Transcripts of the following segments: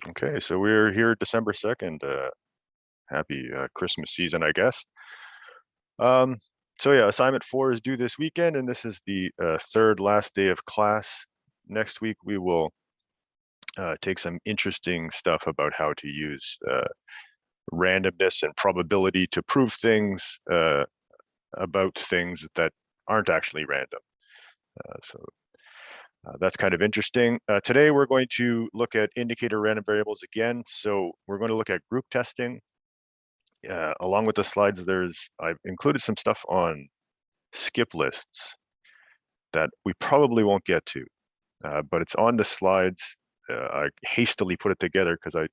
Okay, so we're here December 2nd. Happy Christmas season, I guess. Um, so yeah, assignment 4 is due this weekend, and this is the third last day of class. Next week, we will take some interesting stuff about how to use randomness and probability to prove things about things that aren't actually random. So that's kind of interesting. Today, we're going to look at indicator random variables again. So we're going to look at group testing. Along with the slides, I've included some stuff on skip lists that we probably won't get to, but it's on the slides. I hastily put it together because I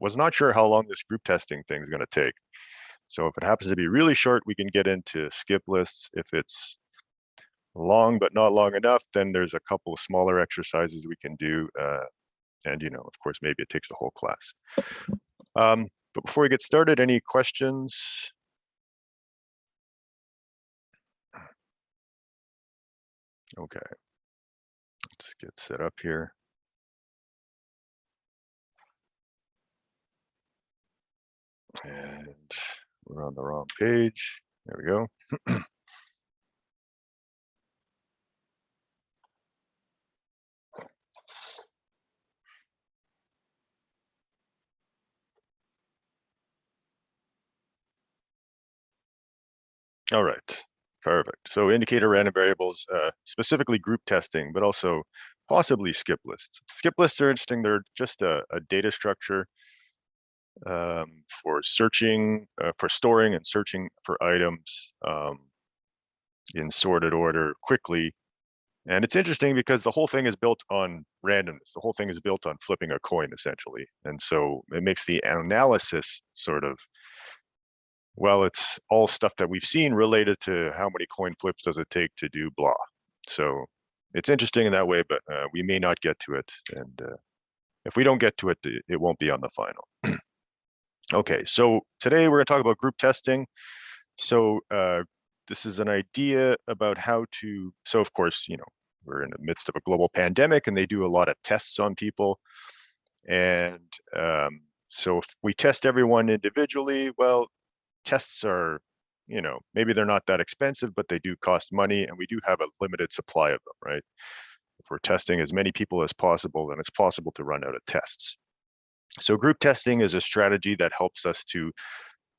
was not sure how long this group testing thing is going to take. So if it happens to be really short, we can get into skip lists. If it's long but not long enough, then there's a couple of smaller exercises we can do. And, of course, maybe it takes the whole class. But before we get started, any questions? Okay, let's get set up here. And we're on the wrong page. There we go. All right, perfect. So indicator random variables, specifically group testing, but also possibly skip lists. Skip lists are interesting. They're just a data structure for searching, for storing and searching for items in sorted order quickly. And it's interesting because the whole thing is built on randomness. The whole thing is built on flipping a coin, essentially. And so it makes the analysis sort of, well, it's all stuff that we've seen related to how many coin flips does it take to do blah. So it's interesting in that way, but we may not get to it. And if we don't get to it, it won't be on the final. Okay, so today we're going to talk about group testing. So this is an idea about how to, so of course, we're in the midst of a global pandemic and they do a lot of tests on people. And so if we test everyone individually, well, tests are, maybe they're not that expensive, but they do cost money and we do have a limited supply of them, right? If we're testing as many people as possible, then it's possible to run out of tests. So group testing is a strategy that helps us to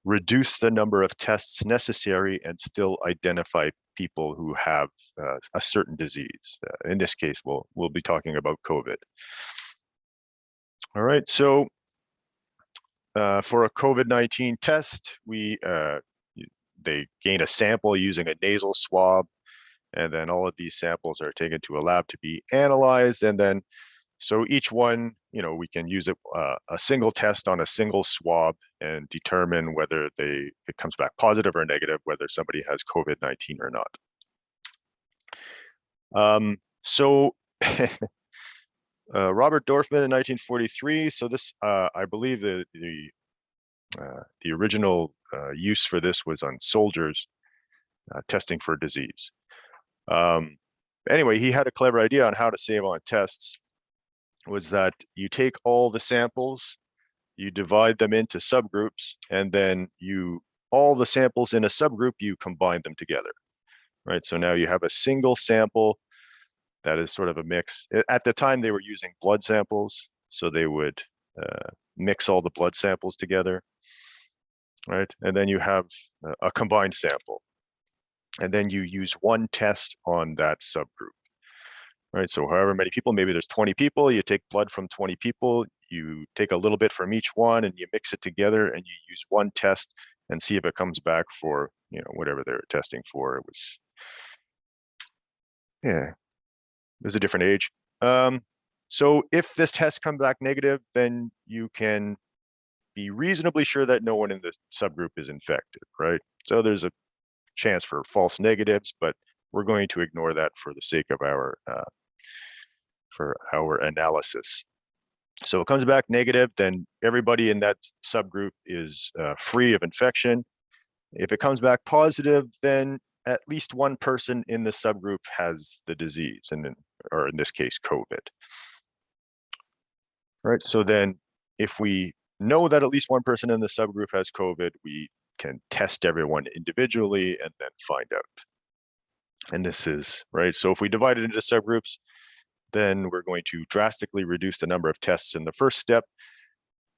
reduce the number of tests necessary and still identify people who have a certain disease. In this case, we'll be talking about COVID. All right, so for a COVID-19 test, they gain a sample using a nasal swab, and then all of these samples are taken to a lab to be analyzed, and then so each one, we can use a single test on a single swab and determine whether it comes back positive or negative, whether somebody has COVID-19 or not. So Robert Dorfman in 1943. So this, I believe the original use for this was on soldiers testing for disease. Anyway, he had a clever idea on how to save on tests. Was that you take all the samples, you divide them into subgroups, and then all the samples in a subgroup, you combine them together, right? So now you have a single sample that is sort of a mix. At the time, they were using blood samples, so they would mix all the blood samples together, right? And then you have a combined sample, and then you use one test on that subgroup. Right, so however many people, maybe there's 20 people, you take blood from 20 people, you take a little bit from each one and you mix it together and you use one test and see if it comes back for, whatever they're testing for. It was a different age. So if this test comes back negative, then you can be reasonably sure that no one in the subgroup is infected, right? So there's a chance for false negatives, but we're going to ignore that for the sake of our analysis. So it comes back negative, then everybody in that subgroup is free of infection. If it comes back positive, then at least one person in the subgroup has the disease, or in this case, COVID. Right, so then if we know that at least one person in the subgroup has COVID, we can test everyone individually and then find out. And this is, right, so if we divide it into subgroups, then we're going to drastically reduce the number of tests in the first step,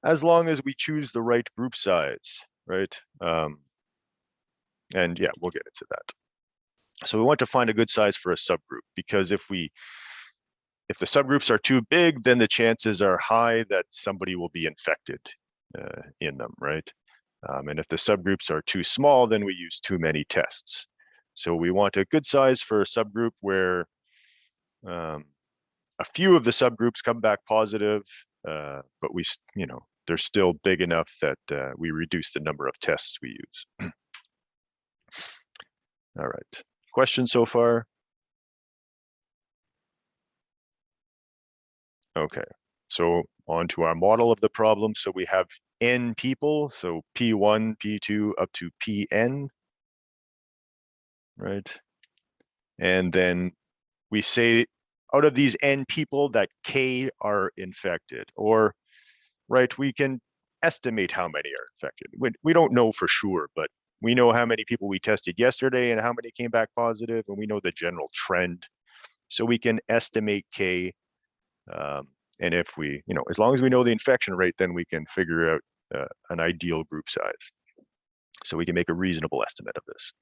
as long as we choose the right group size, right? And yeah, we'll get into that. So we want to find a good size for a subgroup, because if the subgroups are too big, then the chances are high that somebody will be infected in them, right? And if the subgroups are too small, then we use too many tests. So we want a good size for a subgroup where a few of the subgroups come back positive, but they're still big enough that we reduce the number of tests we use. All right, questions so far? Okay, so on to our model of the problem. So we have n people, so P1, P2, up to Pn, right? And then we say out of these n people that K are infected, or, right, we can estimate how many are infected. We don't know for sure, but we know how many people we tested yesterday and how many came back positive, and we know the general trend. So we can estimate K. And if we, as long as we know the infection rate, then we can figure out an ideal group size. So we can make a reasonable estimate of this.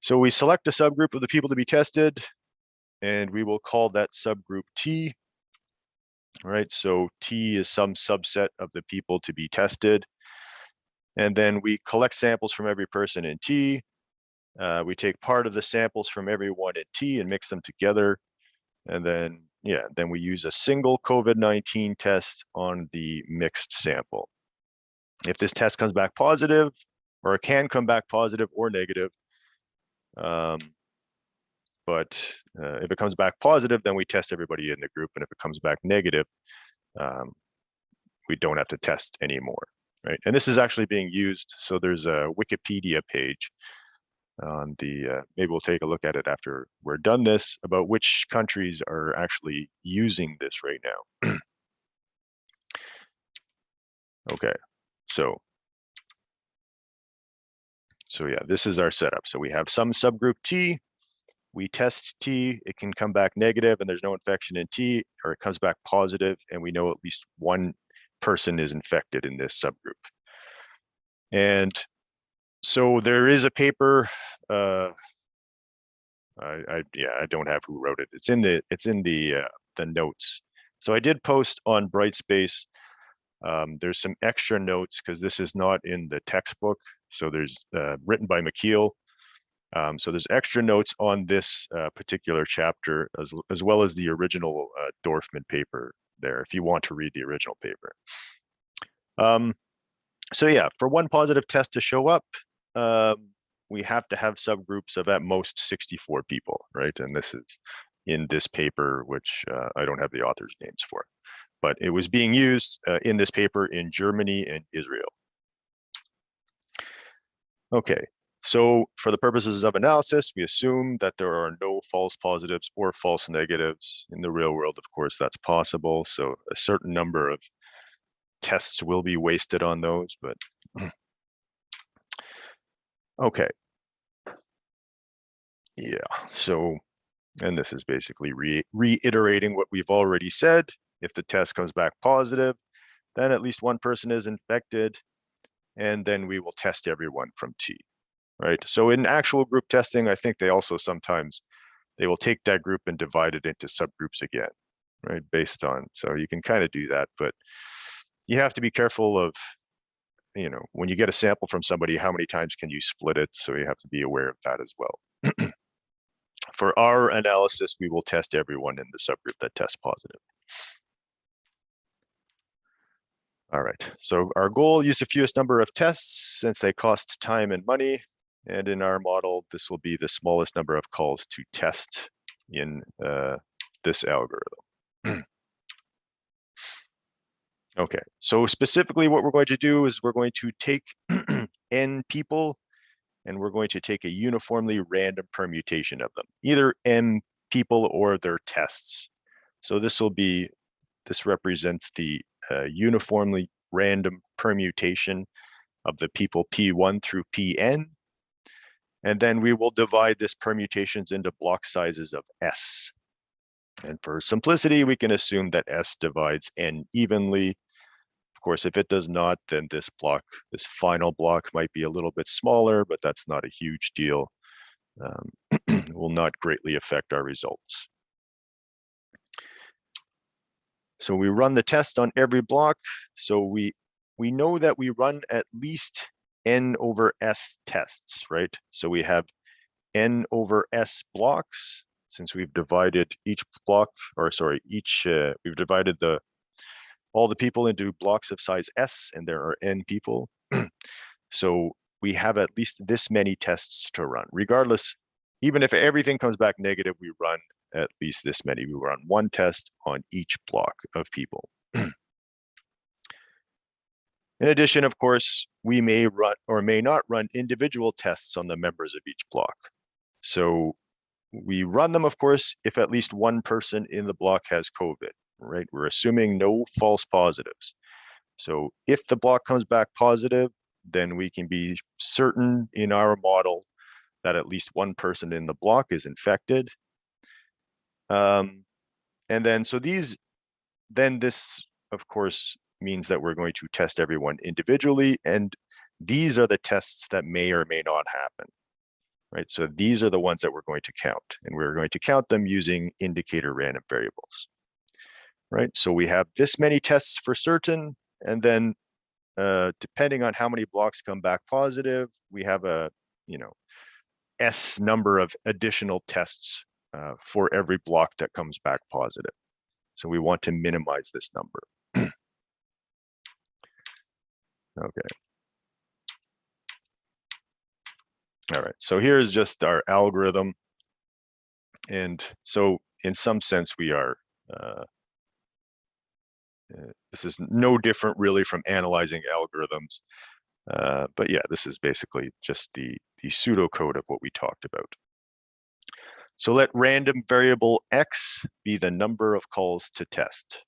So we select a subgroup of the people to be tested, and we will call that subgroup T. Right, so T is some subset of the people to be tested. And then we collect samples from every person in T. We take part of the samples from everyone in T and mix them together. And then, then we use a single COVID-19 test on the mixed sample. If this test comes back positive, or it can come back positive or negative, but if it comes back positive, then we test everybody in the group. And if it comes back negative, we don't have to test anymore, right? And this is actually being used. So there's a Wikipedia page on the, maybe we'll take a look at it after we're done this, about which countries are actually using this right now. Okay, so yeah, this is our setup. So we have some subgroup T, we test T, it can come back negative and there's no infection in T, or it comes back positive and we know at least one person is infected in this subgroup. And so there is a paper, I don't have who wrote it. It's in the notes. So I did post on Brightspace. There's some extra notes because this is not in the textbook. So there's written by McKeel. So there's extra notes on this particular chapter, as well as the original Dorfman paper there, if you want to read the original paper. So yeah, for one positive test to show up, we have to have subgroups of at most 64 people, right? And this is in this paper, which I don't have the authors' names for, but it was being used in this paper in Germany and Israel. Okay, so for the purposes of analysis, we assume that there are no false positives or false negatives. In the real world, of course, that's possible. So a certain number of tests will be wasted on those, but okay. Yeah, so, and this is basically reiterating what we've already said. If the test comes back positive, then at least one person is infected, and then we will test everyone from T, right? So in actual group testing, I think they also sometimes, they will take that group and divide it into subgroups again, right? Based on, so you can kind of do that, but you have to be careful of, when you get a sample from somebody, how many times can you split it? So you have to be aware of that as well. For our analysis, we will test everyone in the subgroup that tests positive. All right, so our goal, use the fewest number of tests since they cost time and money. And in our model, this will be the smallest number of calls to test in this algorithm. Okay, so specifically what we're going to do is we're going to take n people and we're going to take a uniformly random permutation of them, either n people or their tests. So this represents the a uniformly random permutation of the people P1 through Pn. And then we will divide this permutations into block sizes of S. And for simplicity, we can assume that S divides N evenly. Of course, if it does not, then this final block might be a little bit smaller, but that's not a huge deal. Will not greatly affect our results. So we run the test on every block. So we know that we run at least N over S tests, right? So we have N over S blocks, since we've divided each block, we've divided all the people into blocks of size S, and there are N people. So we have at least this many tests to run. Regardless, even if everything comes back negative, we run at least this many. We run one test on each block of people. In addition, of course, we may run or may not run individual tests on the members of each block. So we run them, of course, if at least one person in the block has COVID, right? We're assuming no false positives. So if the block comes back positive, then we can be certain in our model that at least one person in the block is infected. And then, this, of course, means that we're going to test everyone individually. And these are the tests that may or may not happen, right? So these are the ones that we're going to count, and we're going to count them using indicator random variables, right? So we have this many tests for certain, and then depending on how many blocks come back positive, we have a, S number of additional tests for every block that comes back positive. So we want to minimize this number. Okay. All right, so here's just our algorithm. And so in some sense, we are, this is no different really from analyzing algorithms. But yeah, this is basically just the pseudocode of what we talked about. So let random variable X be the number of calls to test.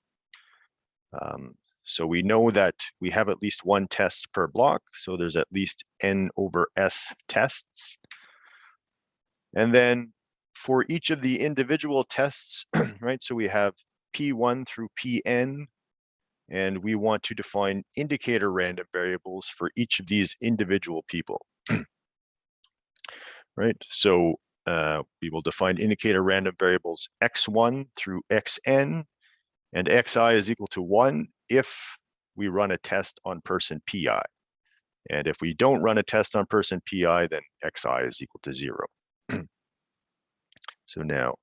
So we know that we have at least one test per block. So there's at least N over S tests. And then for each of the individual tests, right? So we have P1 through Pn, and we want to define indicator random variables for each of these individual people, right? So we will define indicator random variables x1 through xn, and xi is equal to 1 if we run a test on person pi. And if we don't run a test on person pi, then xi is equal to 0. So now,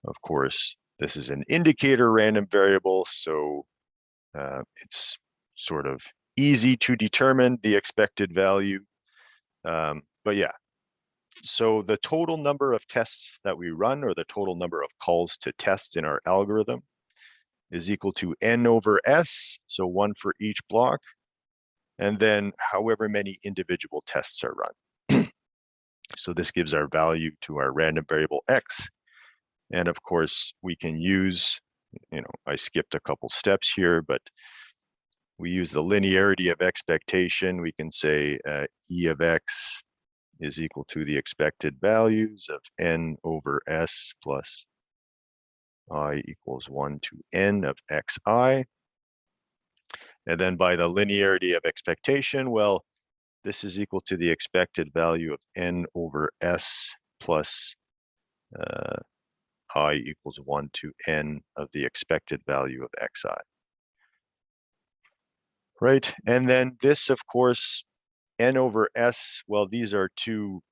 of course, this is an indicator random variable, so it's sort of easy to determine the expected value. But yeah, so the total number of tests that we run, or the total number of calls to test in our algorithm, is equal to N over S, so 1 for each block, and then however many individual tests are run. So this gives our value to our random variable X. And of course, we can use, I skipped a couple steps here, but we use the linearity of expectation. We can say E of X is equal to the expected values of N over S plus I equals 1 to N of Xi. And then by the linearity of expectation, well, this is equal to the expected value of N over S plus I equals 1 to N of the expected value of Xi. Right, and then this, of course, N over S, well, these are two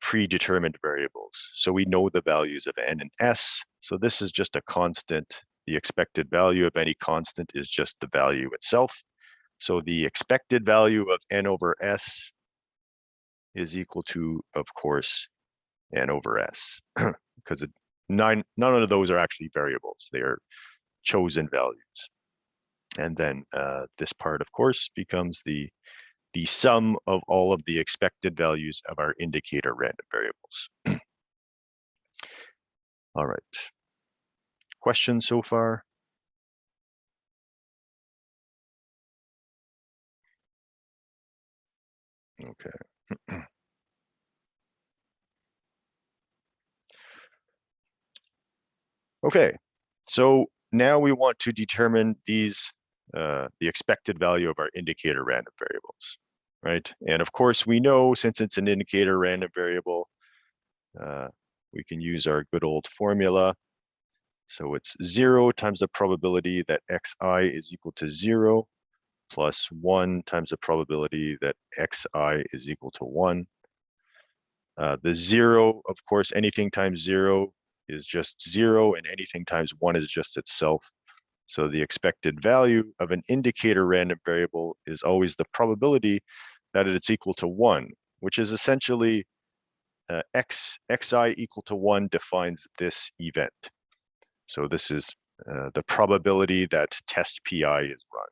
predetermined variables. So we know the values of N and S. So this is just a constant. The expected value of any constant is just the value itself. So the expected value of N over S is equal to, of course, N over S, because none of those are actually variables. They are chosen values. And then this part, of course, becomes the sum of all of the expected values of our indicator random variables. All right. Questions so far? Okay. Okay, so now we want to determine these, the expected value of our indicator random variables, right? And of course, we know since it's an indicator random variable, we can use our good old formula. So it's 0 times the probability that xi is equal to 0 plus 1 times the probability that xi is equal to 1. The 0, of course, anything times 0 is just 0, and anything times 1 is just itself. So the expected value of an indicator random variable is always the probability that it's equal to 1, which is essentially xi equal to 1 defines this event. So this is the probability that test PI is run.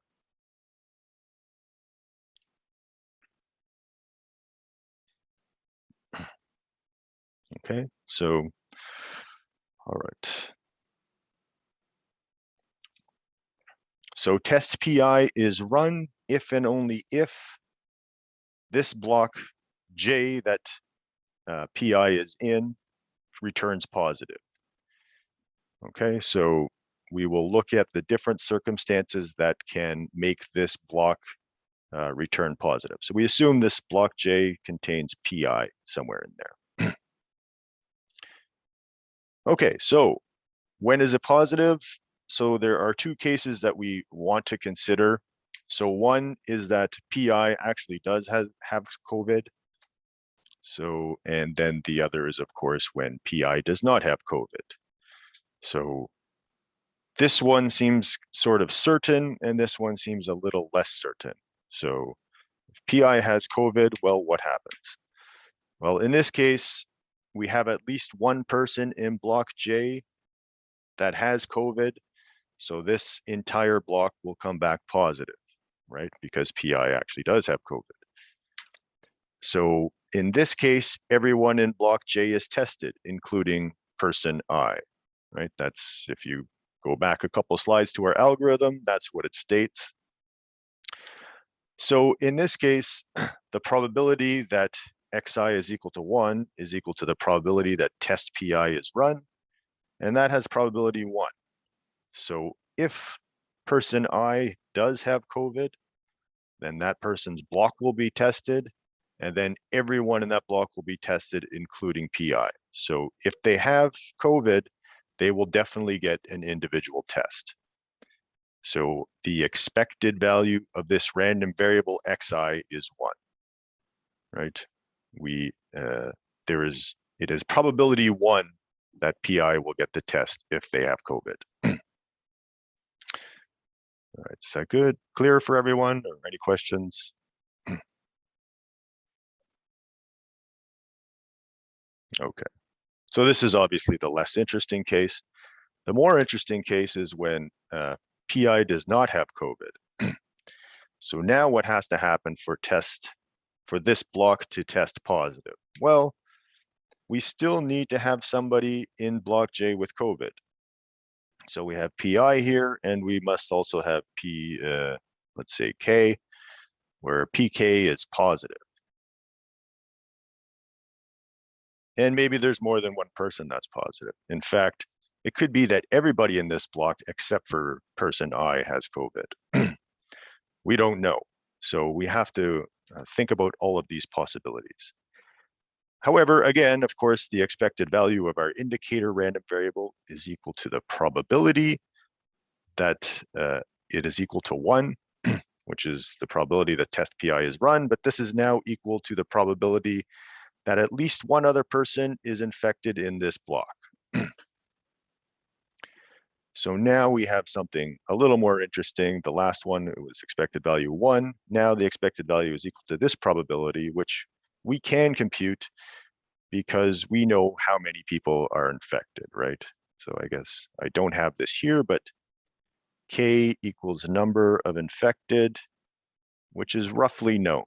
Okay, so, all right. So test PI is run if and only if this block J that PI is in returns positive. Okay, so we will look at the different circumstances that can make this block return positive. So we assume this block J contains PI somewhere in there. Okay, so when is it positive? So there are two cases that we want to consider. So one is that PI actually does have COVID. So, and then the other is, of course, when PI does not have COVID. So this one seems sort of certain, and this one seems a little less certain. So if PI has COVID, well, what happens? Well, in this case, we have at least one person in block J that has COVID. So this entire block will come back positive, right? Because PI actually does have COVID. So in this case, everyone in block J is tested, including person I, right? That's, if you go back a couple slides to our algorithm, that's what it states. So in this case, the probability that xi is equal to 1 is equal to the probability that test PI is run, and that has probability 1. So if person I does have COVID, then that person's block will be tested, and then everyone in that block will be tested, including PI. So if they have COVID, they will definitely get an individual test. So the expected value of this random variable xi is 1, right? It is probability 1 that PI will get the test if they have COVID. All right, is that good? Clear for everyone, or any questions? Okay, so this is obviously the less interesting case. The more interesting case is when PI does not have COVID. So now what has to happen for this block to test positive? Well, we still need to have somebody in block J with COVID. So we have PI here, and we must also have let's say K, where PK is positive. And maybe there's more than one person that's positive. In fact, it could be that everybody in this block except for person I has COVID. We don't know. So we have to think about all of these possibilities. However, again, of course, the expected value of our indicator random variable is equal to the probability that it is equal to 1, which is the probability that test PI is run, but this is now equal to the probability that at least one other person is infected in this block. So now we have something a little more interesting. The last one, it was expected value 1. Now the expected value is equal to this probability, which we can compute because we know how many people are infected, right? So I guess I don't have this here, but K equals number of infected, which is roughly known.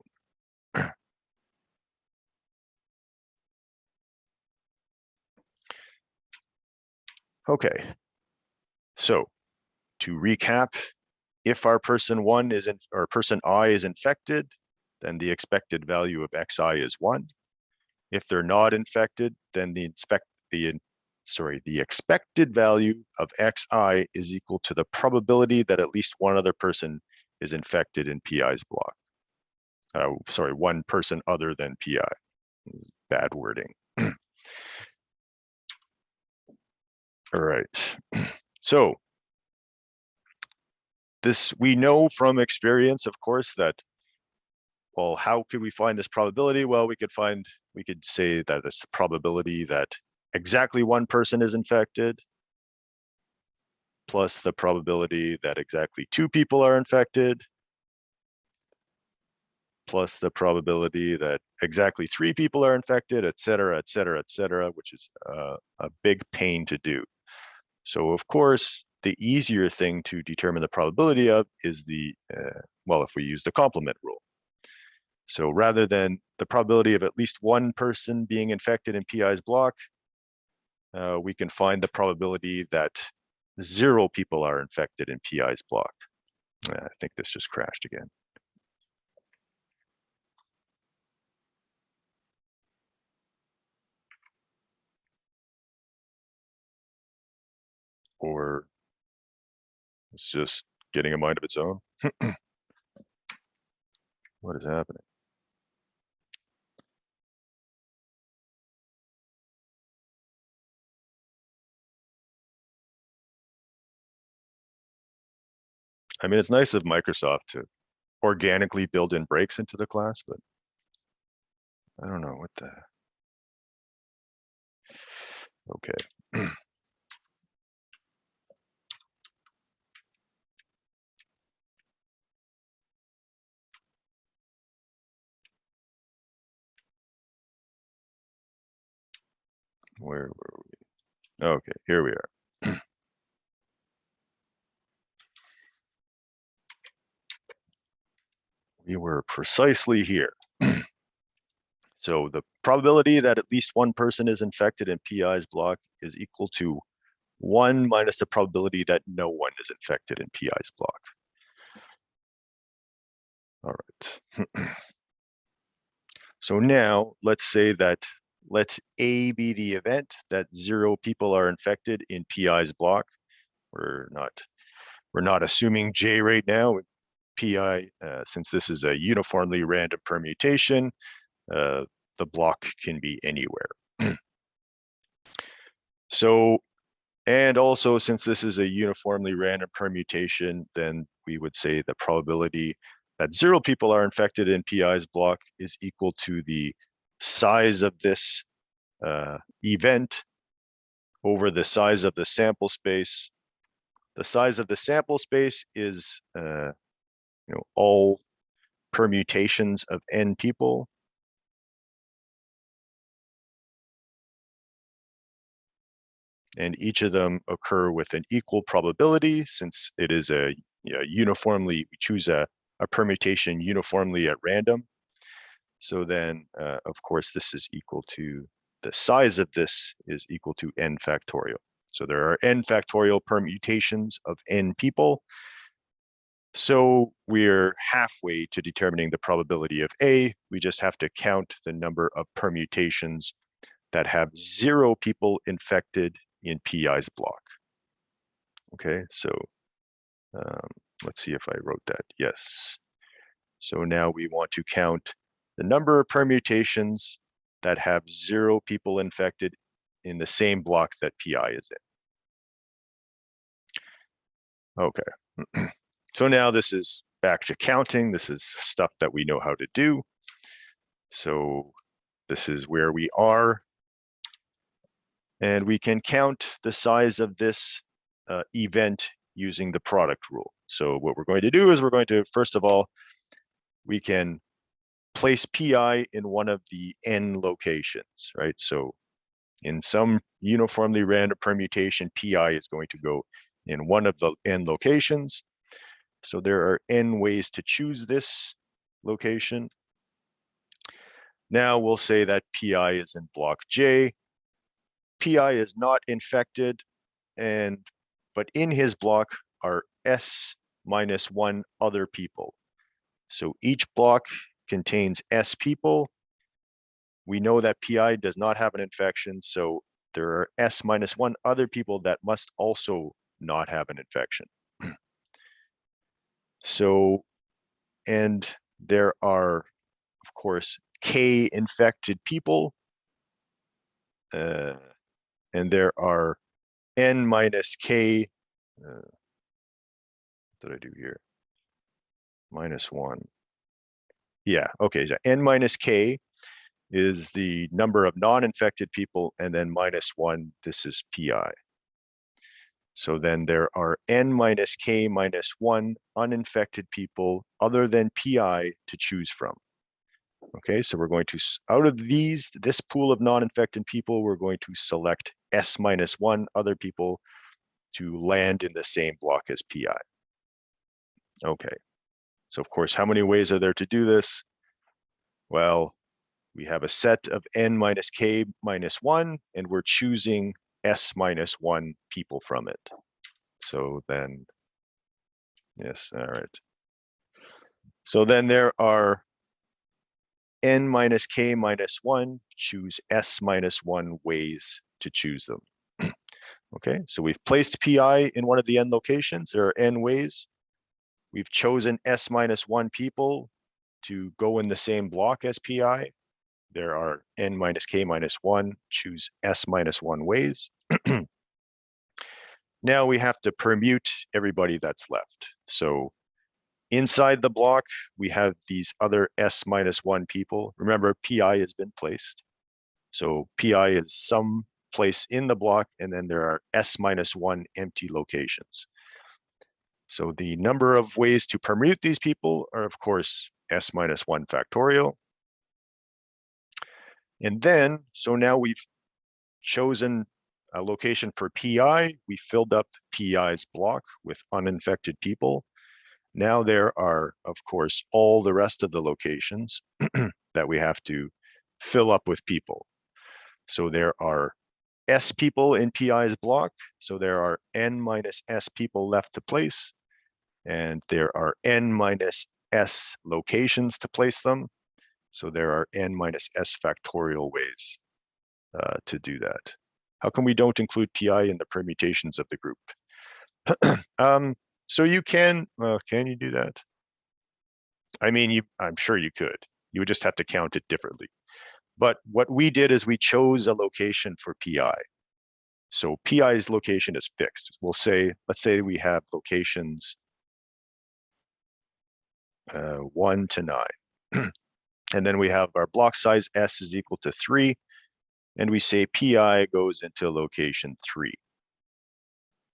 Okay, so to recap, if our person I is infected, then the expected value of xi is 1. If they're not infected, then the expected value of xi is equal to the probability that at least one other person is infected in PI's block. One person other than PI. Bad wording. All right. So this, we know from experience, of course, that, well, how could we find this probability? Well, we could say that it's the probability that exactly one person is infected plus the probability that exactly 2 people are infected plus the probability that exactly 3 people are infected, et cetera, et cetera, et cetera, which is a big pain to do. So of course, the easier thing to determine the probability of is if we use the complement rule. So rather than the probability of at least one person being infected in PI's block, we can find the probability that 0 people are infected in PI's block. I think this just crashed again. Or it's just getting a mind of its own. What is happening? I mean, it's nice of Microsoft to organically build in breaks into the class, but I don't know what the. Okay. Where were we? Okay, here we are. We were precisely here. So the probability that at least one person is infected in PI's block is equal to 1 minus the probability that no one is infected in PI's block. All right. So now let's say that let A be the event that 0 people are infected in PI's block. We're not assuming J right now. PI, since this is a uniformly random permutation, the block can be anywhere. So, and also since this is a uniformly random permutation, then we would say the probability that 0 people are infected in PI's block is equal to the size of this event over the size of the sample space. The size of the sample space is all permutations of n people. And each of them occur with an equal probability, since it is a uniformly, we choose a permutation uniformly at random. So then, of course, this is equal to, the size of this is equal to n factorial. So there are n factorial permutations of n people. So we're halfway to determining the probability of A. We just have to count the number of permutations that have 0 people infected in PI's block. Okay, so let's see if I wrote that. Yes. So now we want to count the number of permutations that have 0 people infected in the same block that PI is in. Okay. So now this is back to counting. This is stuff that we know how to do. So this is where we are. And we can count the size of this event using the product rule. So what we're going to do is we're going to, first of all, we can place PI in one of the n locations, right? So in some uniformly random permutation, PI is going to go in one of the n locations. So there are n ways to choose this location. Now we'll say that PI is in block J. PI is not infected, but in his block are S minus 1 other people. So each block contains S people. We know that PI does not have an infection, so there are S minus 1 other people that must also not have an infection. So, and there are, of course, K infected people, and there are N minus K, what did I do here? -1. Yeah, okay, so N minus K is the number of non-infected people, and then -1, this is PI. So then there are N minus K minus 1 uninfected people other than PI to choose from. Okay, so we're going to, out of this pool of non-infected people, we're going to select S minus 1 other people to land in the same block as PI. Okay, so of course, how many ways are there to do this? Well, we have a set of N minus K minus 1, and we're choosing S minus 1 people from it. So then, yes, all right. So then there are N minus K minus 1, choose S minus 1 ways to choose them. Okay, so we've placed PI in one of the N locations. There are N ways. We've chosen S minus 1 people to go in the same block as PI. There are N minus K minus 1, choose S minus 1 ways. Now we have to permute everybody that's left. So inside the block, we have these other S minus 1 people. Remember, PI has been placed. So PI is some place in the block, and then there are S minus 1 empty locations. So the number of ways to permute these people are, of course, S minus 1 factorial. And then, so now we've chosen a location for PI. We filled up PI's block with uninfected people. Now there are, of course, all the rest of the locations that we have to fill up with people. So there are S people in PI's block. So there are N minus S people left to place. And there are N minus S locations to place them. So there are N minus S factorial ways to do that. How come we don't include PI in the permutations of the group? So you can you do that? I mean, I'm sure you could. You would just have to count it differently. But what we did is we chose a location for PI. So PI's location is fixed. We'll say, let's say we have locations 1 to 9. And then we have our block size S is equal to 3. And we say PI goes into location 3.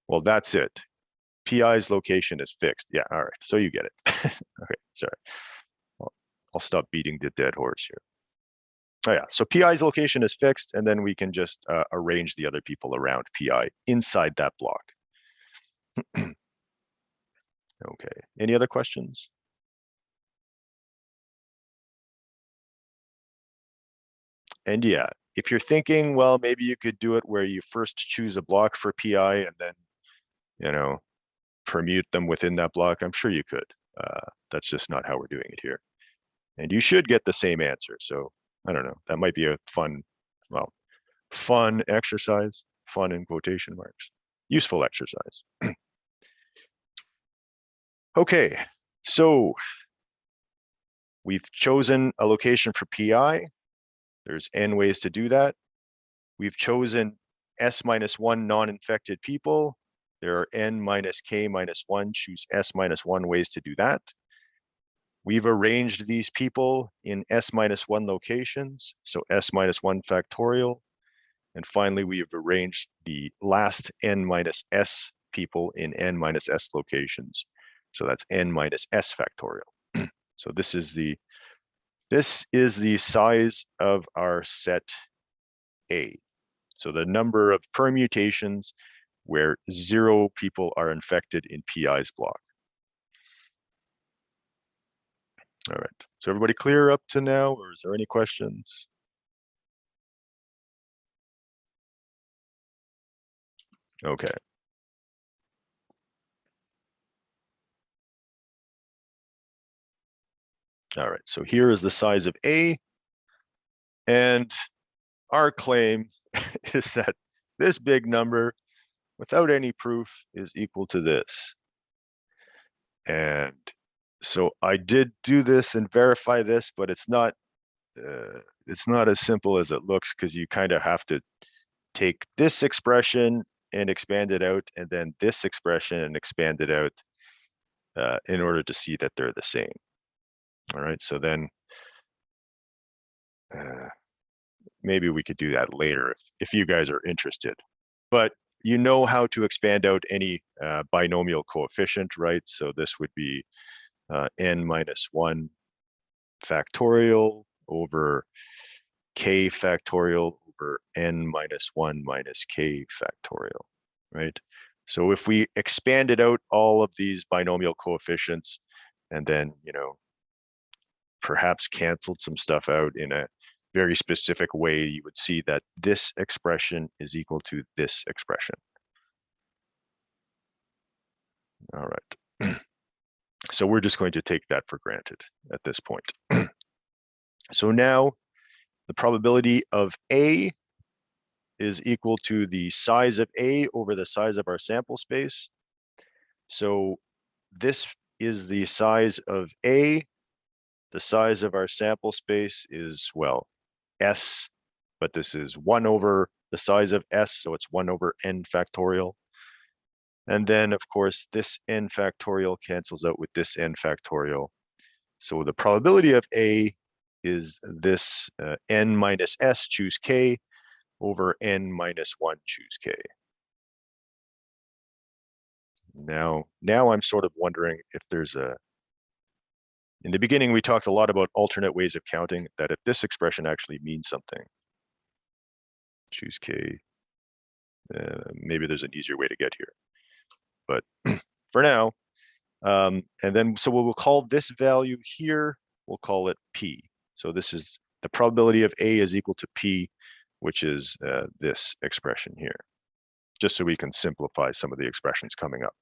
Well, that's it. PI's location is fixed. Yeah, all right. So you get it. Okay, sorry. I'll stop beating the dead horse here. Oh yeah, so PI's location is fixed, and then we can just arrange the other people around PI inside that block. Okay, any other questions? And yeah, if you're thinking, well, maybe you could do it where you first choose a block for PI and then, permute them within that block. I'm sure you could. That's just not how we're doing it here. And you should get the same answer. So I don't know, that might be a fun exercise, fun in quotation marks, useful exercise. Okay, so we've chosen a location for PI. There's N ways to do that. We've chosen S minus 1 non-infected people. There are N minus K minus 1, choose S minus 1 ways to do that. We've arranged these people in S minus 1 locations, so S minus 1 factorial. And finally, we have arranged the last N minus S people in N minus S locations. So that's N minus S factorial. So this is the size of our set A. So the number of permutations where 0 people are infected in PI's block. All right, so everybody clear up to now, or is there any questions? Okay. All right, so here is the size of A, and our claim is that this big number, without any proof, is equal to this. And so I did do this and verify this, but it's not as simple as it looks, because you kind of have to take this expression and expand it out, and then this expression and expand it out in order to see that they're the same. All right, so then maybe we could do that later if you guys are interested. But you know how to expand out any binomial coefficient, right? So this would be n minus 1 factorial over k factorial over n minus 1 minus k factorial, right? So if we expanded out all of these binomial coefficients and then, perhaps canceled some stuff out in a very specific way, you would see that this expression is equal to this expression. All right. So we're just going to take that for granted at this point. So now the probability of A is equal to the size of A over the size of our sample space. So this is the size of A. The size of our sample space is, well, S, but this is 1 over the size of S, so it's 1 over n factorial. And then, of course, this n factorial cancels out with this n factorial. So the probability of A is this n minus S, choose K, over n minus 1, choose K. Now I'm sort of wondering if there's in the beginning, we talked a lot about alternate ways of counting, that if this expression actually means something, choose K, maybe there's an easier way to get here. But for now, and then, so we'll call this value here, we'll call it P. So this is the probability of A is equal to P, which is this expression here, just so we can simplify some of the expressions coming up.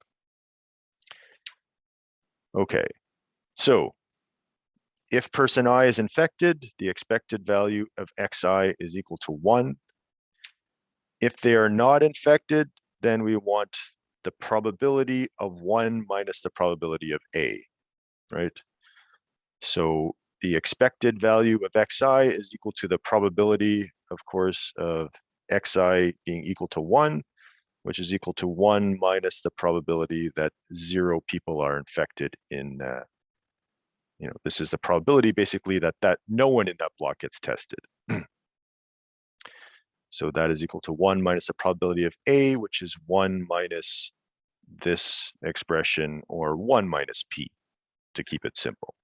Okay, so if person I is infected, the expected value of xi is equal to 1. If they are not infected, then we want the probability of 1 minus the probability of A, right? So the expected value of xi is equal to the probability, of course, of xi being equal to 1, which is equal to 1 minus the probability that 0 people are infected in, this is the probability basically that no one in that block gets tested. So that is equal to 1 minus the probability of A, which is 1 minus this expression, or 1 minus P, to keep it simple.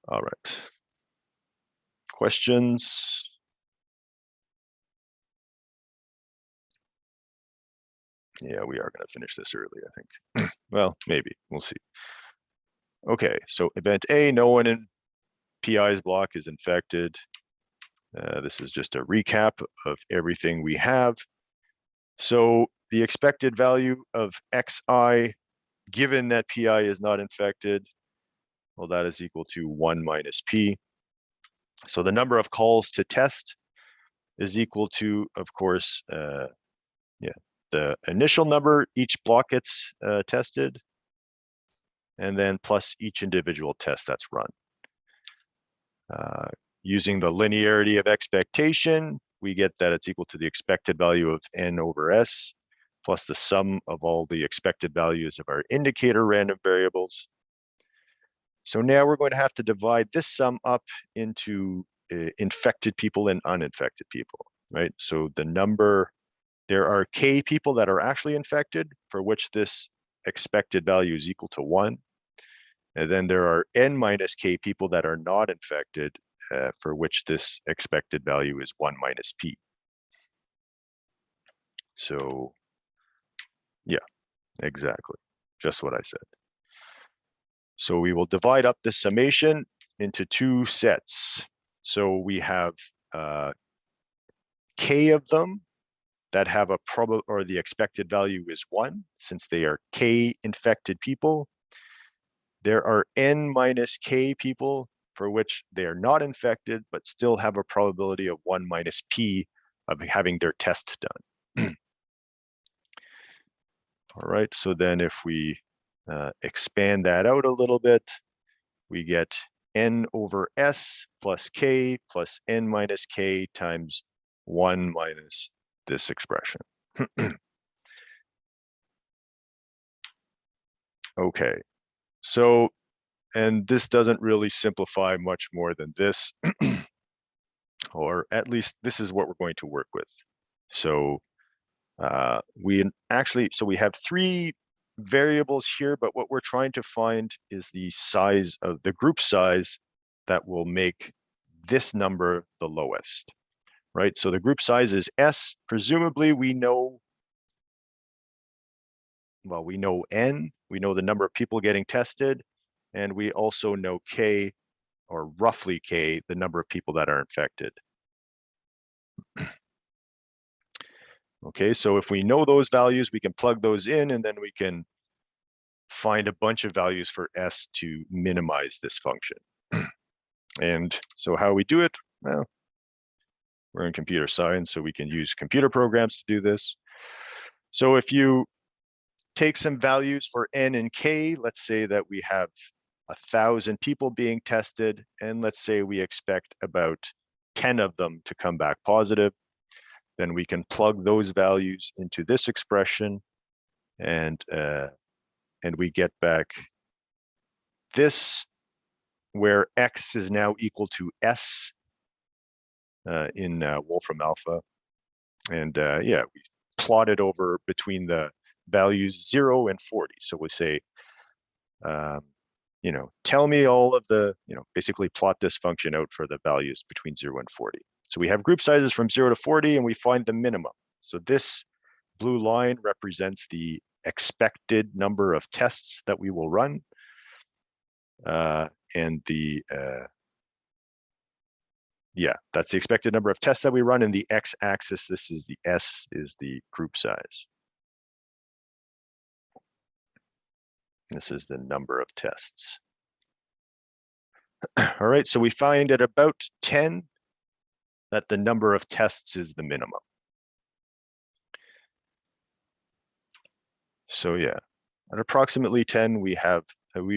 All right. Questions? Yeah, we are going to finish this early, I think. Well, maybe. We'll see. Okay, so event A, no one in PI's block is infected. This is just a recap of everything we have. So the expected value of xi, given that PI is not infected, well, that is equal to 1 minus P. So the number of calls to test is equal to, of course, the initial number each block gets tested, and then plus each individual test that's run. Using the linearity of expectation, we get that it's equal to the expected value of n over s plus the sum of all the expected values of our indicator random variables. So now we're going to have to divide this sum up into infected people and uninfected people, right? So there are k people that are actually infected, for which this expected value is equal to 1. And then there are n minus k people that are not infected, for which this expected value is 1 minus P. So yeah, exactly. Just what I said. So we will divide up this summation into 2 sets. So we have k of them that have a the expected value is 1, since they are k infected people. there are n minus k people for which they are not infected, but still have a probability of 1 minus p of having their test done. All right, so then if we expand that out a little bit, we get n over s plus k plus n minus k times 1 minus this expression. Okay, so, and this doesn't really simplify much more than this, or at least this is what we're going to work with. So we have 3 variables here, but what we're trying to find is the size of the group size that will make this number the lowest, right? So the group size is S. Presumably we know, well, we know N, we know the number of people getting tested, and we also know K, or roughly K, the number of people that are infected. Okay, so if we know those values, we can plug those in, and then we can find a bunch of values for S to minimize this function. And so how we do it? Well, we're in computer science, so we can use computer programs to do this. So if you take some values for N and K, let's say that we have 1,000 people being tested, and let's say we expect about 10 of them to come back positive, then we can plug those values into this expression, and we get back this, where X is now equal to S in Wolfram alpha. And yeah, we plot it over between the values 0 and 40. So we say, tell me all of the, basically plot this function out for the values between 0 and 40. So we have group sizes from 0 to 40, and we find the minimum. So this blue line represents the expected number of tests that we will run. And the, that's the expected number of tests that we run. In the x-axis, this is the S is the group size. This is the number of tests. All right, so we find at about 10 that the number of tests is the minimum. So yeah, at approximately 10, we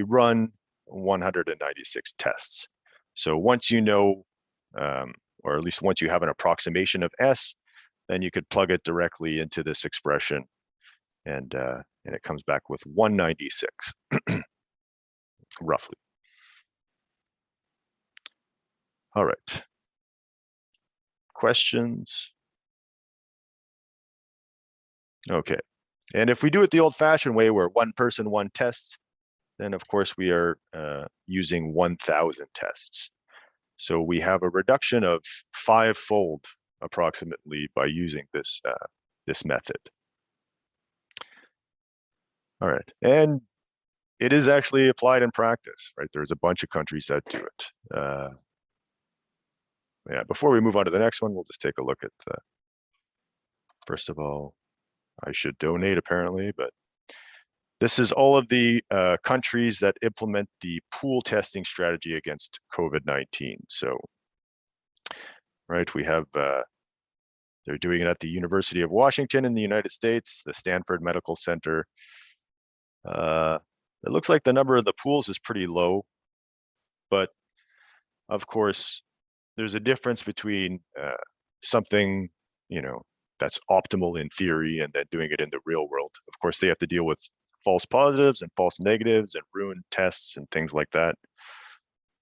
run 196 tests. So once you know, or at least once you have an approximation of S, then you could plug it directly into this expression, and it comes back with 196, roughly. All right. Questions? Okay. And if we do it the old-fashioned way, where one person, one test, then of course we are using 1,000 tests. So we have a reduction of 5-fold approximately by using this this method. All right, and it is actually applied in practice, right? There's a bunch of countries that do it. Yeah, before we move on to the next one, we'll just take a look at, first of all, I should donate apparently, but this is all of the countries that implement the pool testing strategy against COVID-19. So, right, we have, they're doing it at the University of Washington in the United States, the Stanford Medical Center. It looks like the number of the pools is pretty low, but of course, there's a difference between something, that's optimal in theory and then doing it in the real world. Of course, they have to deal with false positives and false negatives and ruined tests and things like that.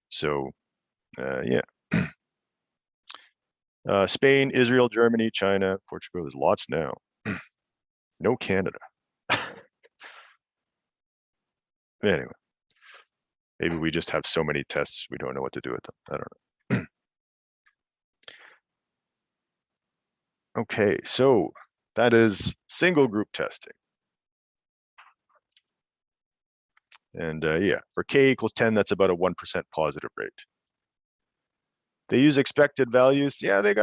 So, yeah. Spain, Israel, Germany, China, Portugal, there's lots now. No Canada. Anyway, maybe we just have so many tests, we don't know what to do with them. I don't know. Okay, so that is single group testing. And yeah, for k equals 10, that's about a 1% positive rate. They use expected values. Yeah, they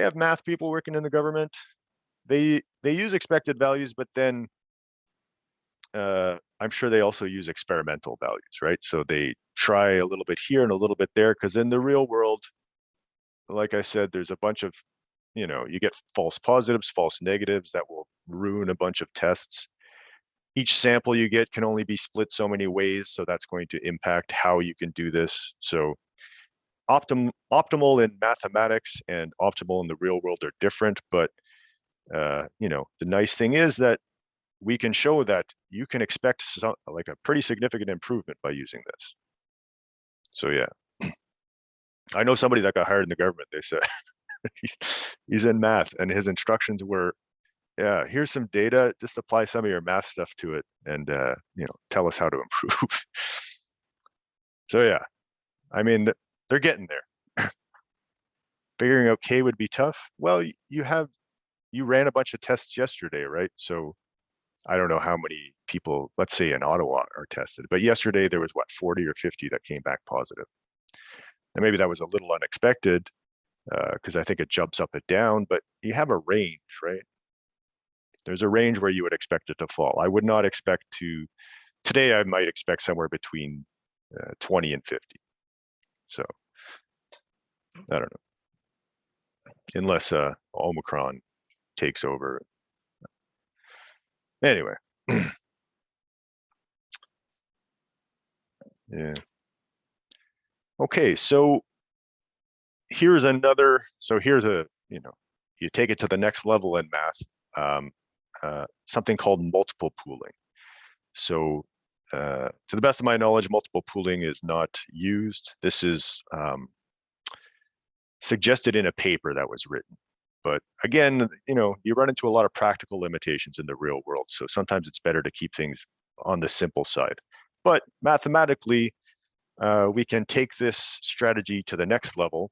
have math people working in the government. They use expected values, but then I'm sure they also use experimental values, right? So they try a little bit here and a little bit there, because in the real world, like I said, there's a bunch of, you get false positives, false negatives that will ruin a bunch of tests. Each sample you get can only be split so many ways, so that's going to impact how you can do this. So optimal in mathematics and optimal in the real world are different, but the nice thing is that we can show that you can expect like a pretty significant improvement by using this. So yeah, I know somebody that got hired in the government. They said he's in math, and his instructions were, yeah, here's some data, just apply some of your math stuff to it, and tell us how to improve. So yeah, I mean, they're getting there. Figuring out K would be tough. Well, you ran a bunch of tests yesterday, right? So I don't know how many people, let's say in Ottawa, are tested, but yesterday there was what, 40 or 50 that came back positive. And maybe that was a little unexpected, because I think it jumps up and down, but you have a range, right? There's a range where you would expect it to fall. I would not expect today I might expect somewhere between 20 and 50. So I don't know, unless Omicron takes over. Anyway. Yeah. Okay, so here's you take it to the next level in math, something called multiple pooling. So to the best of my knowledge, multiple pooling is not used. This is suggested in a paper that was written. But again, you run into a lot of practical limitations in the real world. So sometimes it's better to keep things on the simple side. But mathematically, we can take this strategy to the next level.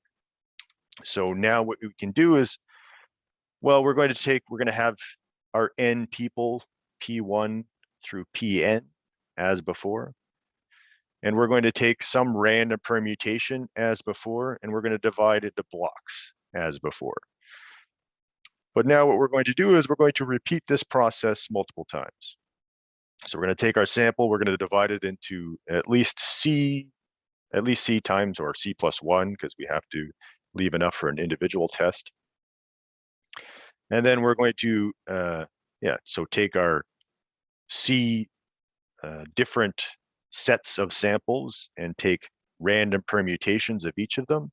So now what we can do is, well, we're going to have our n people, P1 through Pn, as before. And we're going to take some random permutation as before, and we're going to divide it into blocks as before. But now what we're going to do is we're going to repeat this process multiple times. So we're going to take our sample, we're going to divide it into at least C times, or C plus 1, because we have to leave enough for an individual test. And then we're going to, so take our C different sets of samples and take random permutations of each of them,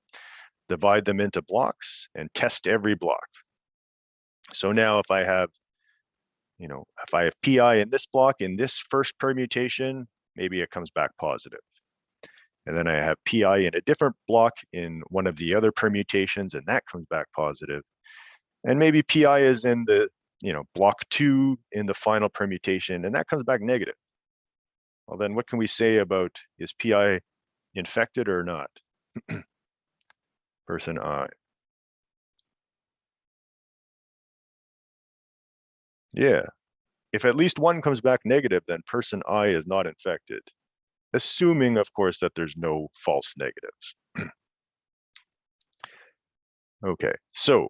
divide them into blocks, and test every block. So now if I have PI in this block, in this first permutation, maybe it comes back positive. And then I have PI in a different block in one of the other permutations, and that comes back positive. And maybe PI is in the, block 2 in the final permutation, and that comes back negative. Well, then what can we say about, is PI infected or not? Person I. Yeah. If at least one comes back negative, then person I is not infected, assuming, of course, that there's no false negatives. Okay, so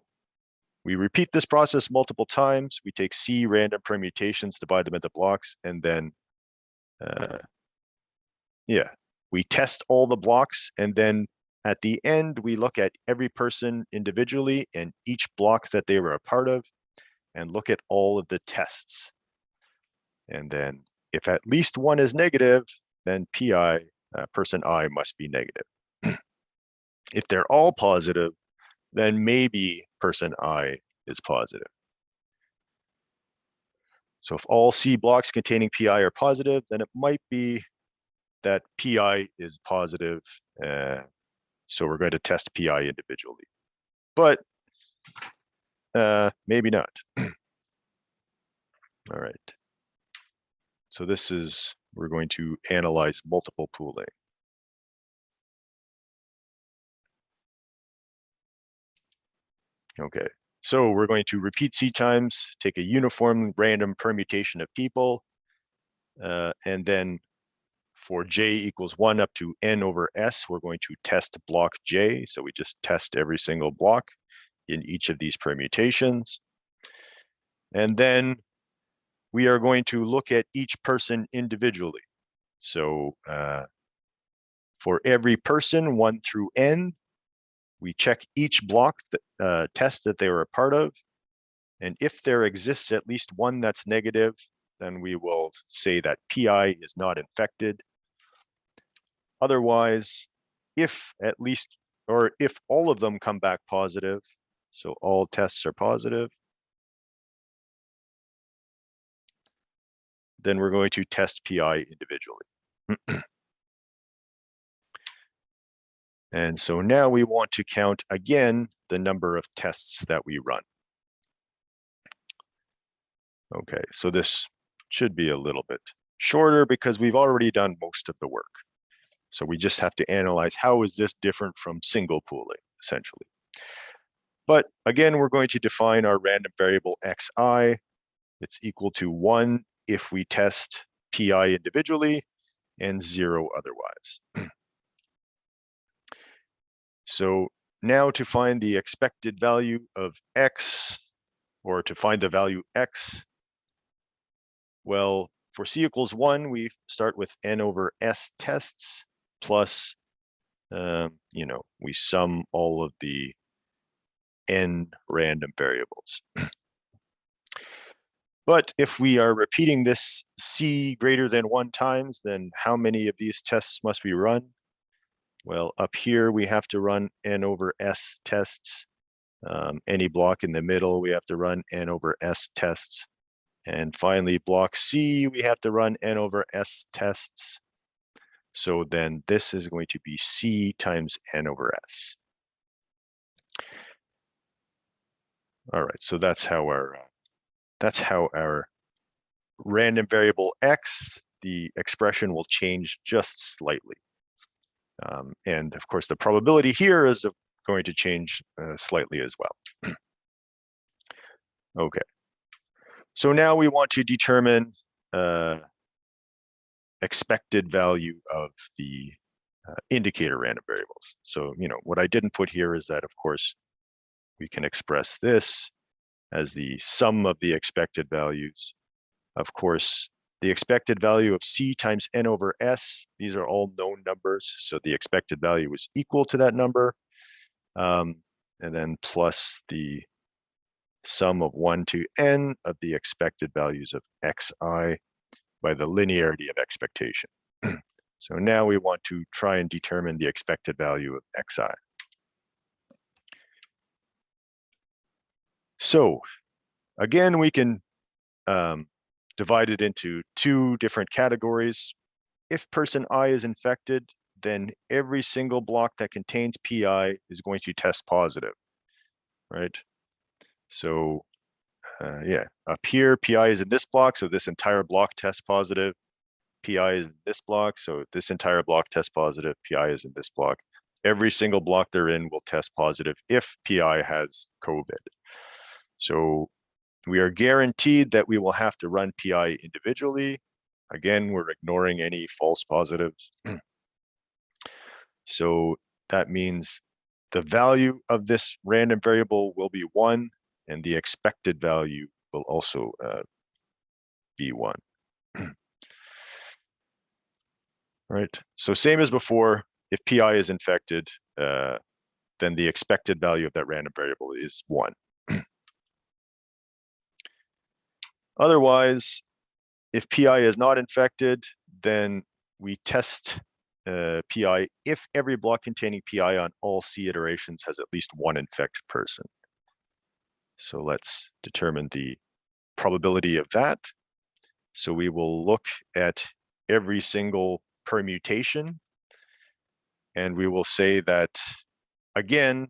we repeat this process multiple times. We take C random permutations, divide them into blocks, and then, we test all the blocks. And then at the end, we look at every person individually and each block that they were a part of, and look at all of the tests. And then if at least one is negative, then PI, person I, must be negative. If they're all positive, then maybe person I is positive. So if all C blocks containing PI are positive, then it might be that PI is positive. So we're going to test PI individually, but maybe not. All right. So we're going to analyze multiple pooling. Okay, so we're going to repeat C times, take a uniform random permutation of people, and then for J equals 1 up to N over S, we're going to test block J. So we just test every single block in each of these permutations. And then we are going to look at each person individually. So for every person, 1 through n, we check each block test that they were a part of. And if there exists at least one that's negative, then we will say that PI is not infected. Otherwise, if at least, or if all of them come back positive, so all tests are positive, then we're going to test PI individually. And so now we want to count again the number of tests that we run. Okay, so this should be a little bit shorter because we've already done most of the work. So we just have to analyze how is this different from single pooling, essentially. But again, we're going to define our random variable xi. It's equal to 1 if we test PI individually and 0 otherwise. So now to find the expected value of x, or to find the value x, well, for c equals 1, we start with n over s tests plus, we sum all of the n random variables. But if we are repeating this c greater than 1 times, then how many of these tests must we run? Well, up here, we have to run n over s tests. Any block in the middle, we have to run n over s tests. And finally, block C, we have to run n over s tests. So then this is going to be C times n over s. All right, so that's how our random variable x, the expression will change just slightly. And of course, the probability here is going to change slightly as well. Okay. So now we want to determine expected value of the indicator random variables. So, what I didn't put here is that, of course, we can express this as the sum of the expected values. Of course, the expected value of c times n over s, these are all known numbers, so the expected value is equal to that number, and then plus the sum of 1 to n of the expected values of xi by the linearity of expectation. So now we want to try and determine the expected value of xi. So again, we can divide it into 2 different categories. If person I is infected, then every single block that contains PI is going to test positive, right? So yeah, up here, PI is in this block, so this entire block tests positive. PI is in this block, so this entire block tests positive. PI is in this block. Every single block they're in will test positive if PI has COVID. So we are guaranteed that we will have to run PI individually. Again, we're ignoring any false positives. So that means the value of this random variable will be 1, and the expected value will also be 1. Right. So same as before, if PI is infected, then the expected value of that random variable is 1. Otherwise, if PI is not infected, then we test PI if every block containing PI on all C iterations has at least 1 infected person. So let's determine the probability of that. So we will look at every single permutation, and we will say that, again,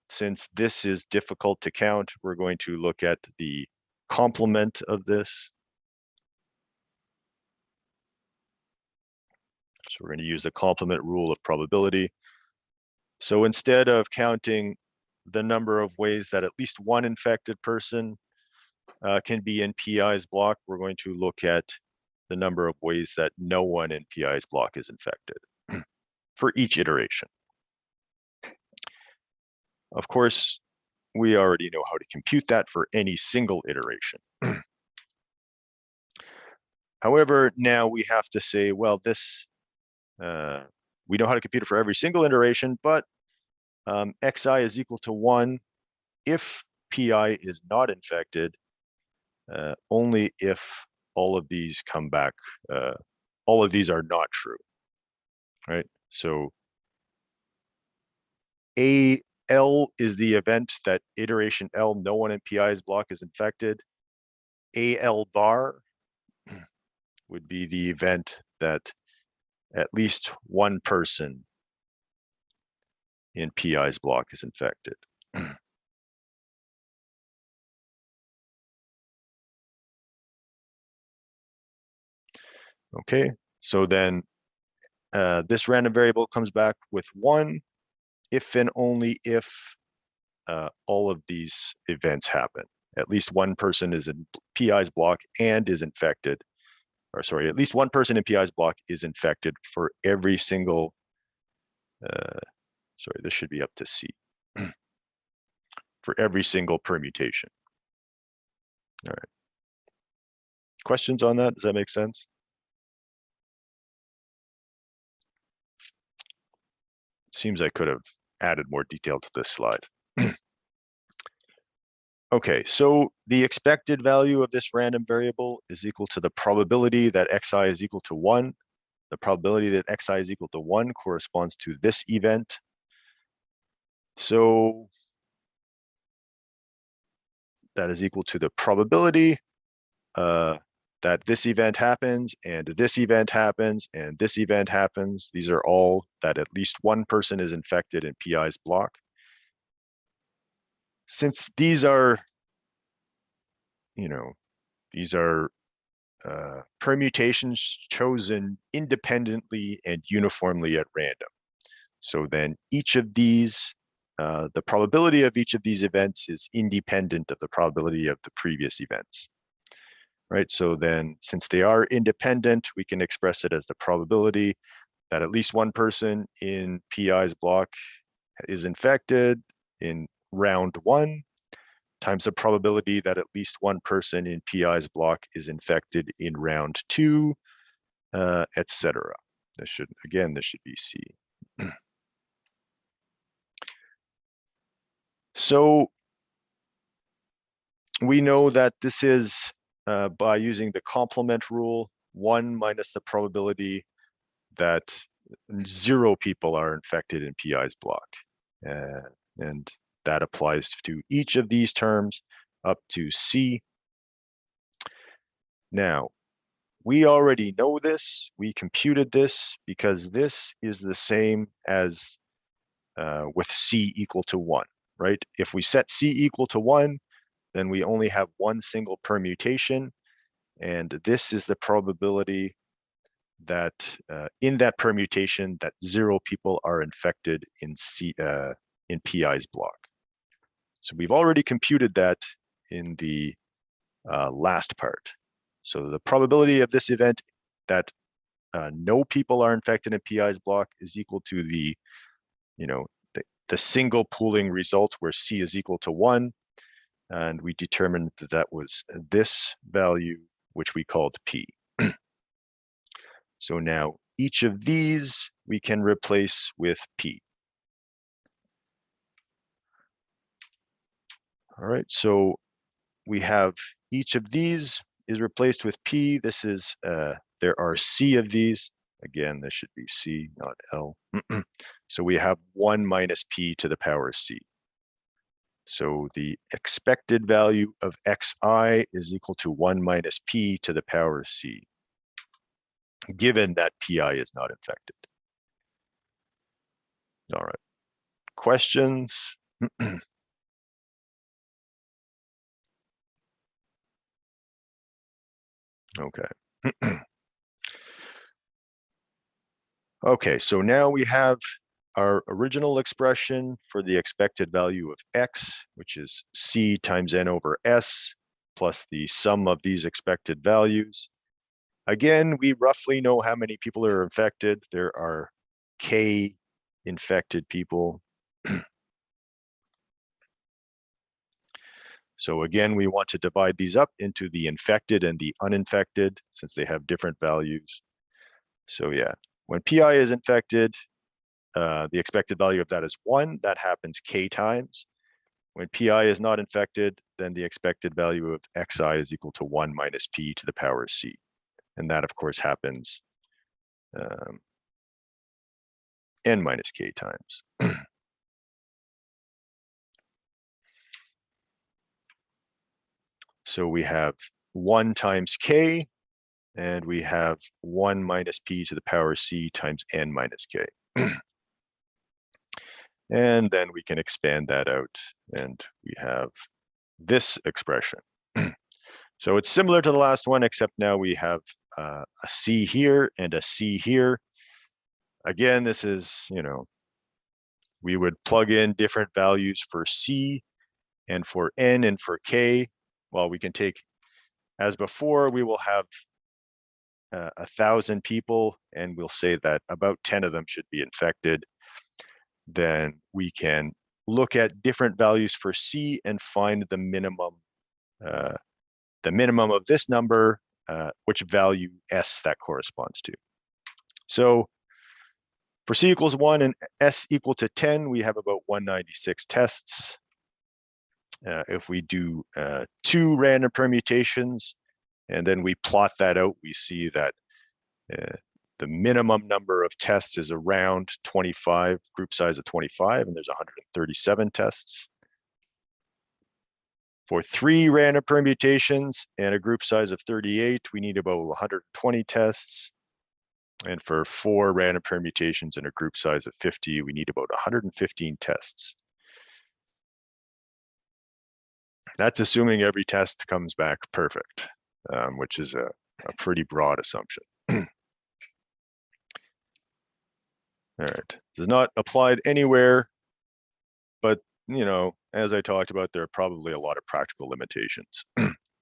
since this is difficult to count, we're going to look at the complement of this. So we're going to use the complement rule of probability. So instead of counting the number of ways that at least 1 infected person can be in PI's block, we're going to look at the number of ways that no one in PI's block is infected for each iteration. Of course, we already know how to compute that for any single iteration. However, now we have to say, well, this, we know how to compute it for every single iteration, but xi is equal to 1 if pi is not infected, only if all of these come back, all of these are not true, right? So AL is the event that iteration L, no one in PI's block is infected. AL bar would be the event that at least one person in PI's block is infected. Okay, so then this random variable comes back with 1 if and only if all of these events happen. At least one person is in PI's block and is infected, or sorry, at least one person in PI's block is infected for every single, sorry, this should be up to C, for every single permutation. All right. Questions on that? Does that make sense? Seems I could have added more detail to this slide. Okay, so the expected value of this random variable is equal to the probability that xi is equal to 1. The probability that xi is equal to 1 corresponds to this event. So that is equal to the probability that this event happens, and this event happens, and this event happens. These are all that at least one person is infected in PI's block. Since these are, these are permutations chosen independently and uniformly at random. So then each of these, the probability of each of these events is independent of the probability of the previous events, right? So then since they are independent, we can express it as the probability that at least one person in PI's block is infected in round 1 times the probability that at least one person in PI's block is infected in round 2, etc. This should be C. So we know that this is by using the complement rule, 1 minus the probability that 0 people are infected in PI's block. And that applies to each of these terms up to C. Now, we already know this. We computed this because this is the same as with C equal to 1, right? If we set C equal to 1, then we only have one single permutation. And this is the probability that in that permutation that 0 people are infected in PI's block. So we've already computed that in the last part. So the probability of this event that no people are infected in PI's block is equal to the, the single pooling result where C is equal to 1. And we determined that that was this value, which we called P. So now each of these we can replace with P. All right, so we have each of these is replaced with P. This is, there are C of these. Again, this should be C, not L. So we have 1 minus P to the power C. So the expected value of xi is equal to 1 minus P to the power C, given that PI is not infected. All right, questions? Okay. Okay, so now we have our original expression for the expected value of x, which is C times n over S, plus the sum of these expected values. Again, we roughly know how many people are infected. There are K infected people. So again, we want to divide these up into the infected and the uninfected since they have different values. So yeah, when PI is infected, the expected value of that is 1. That happens k times. When PI is not infected, then the expected value of xi is equal to 1 minus p to the power c. And that, of course, happens n minus k times. So we have 1 times k, and we have 1 minus p to the power c times n minus k. And then we can expand that out, and we have this expression. So it's similar to the last one, except now we have a c here and a c here. Again, this is, we would plug in different values for c and for n and for k. Well, we can take, as before, we will have 1,000 people, and we'll say that about 10 of them should be infected. Then we can look at different values for c and find the minimum of this number, which value s that corresponds to. So for c equals 1 and s equal to 10, we have about 196 tests. If we do 2 random permutations, and then we plot that out, we see that the minimum number of tests is around 25, group size of 25, and there's 137 tests. For 3 random permutations and a group size of 38, we need about 120 tests. And for 4 random permutations and a group size of 50, we need about 115 tests. That's assuming every test comes back perfect, which is a pretty broad assumption. All right, this is not applied anywhere, but as I talked about, there are probably a lot of practical limitations.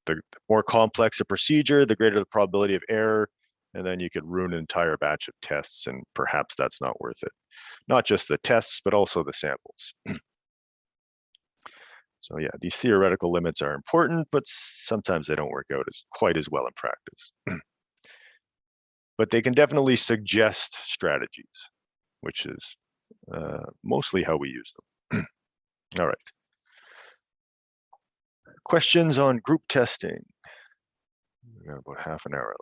The more complex a procedure, the greater the probability of error, and then you could ruin an entire batch of tests, and perhaps that's not worth it. Not just the tests, but also the samples. So yeah, these theoretical limits are important, but sometimes they don't work out quite as well in practice. But they can definitely suggest strategies, which is mostly how we use them. All right. Questions on group testing? We got about half an hour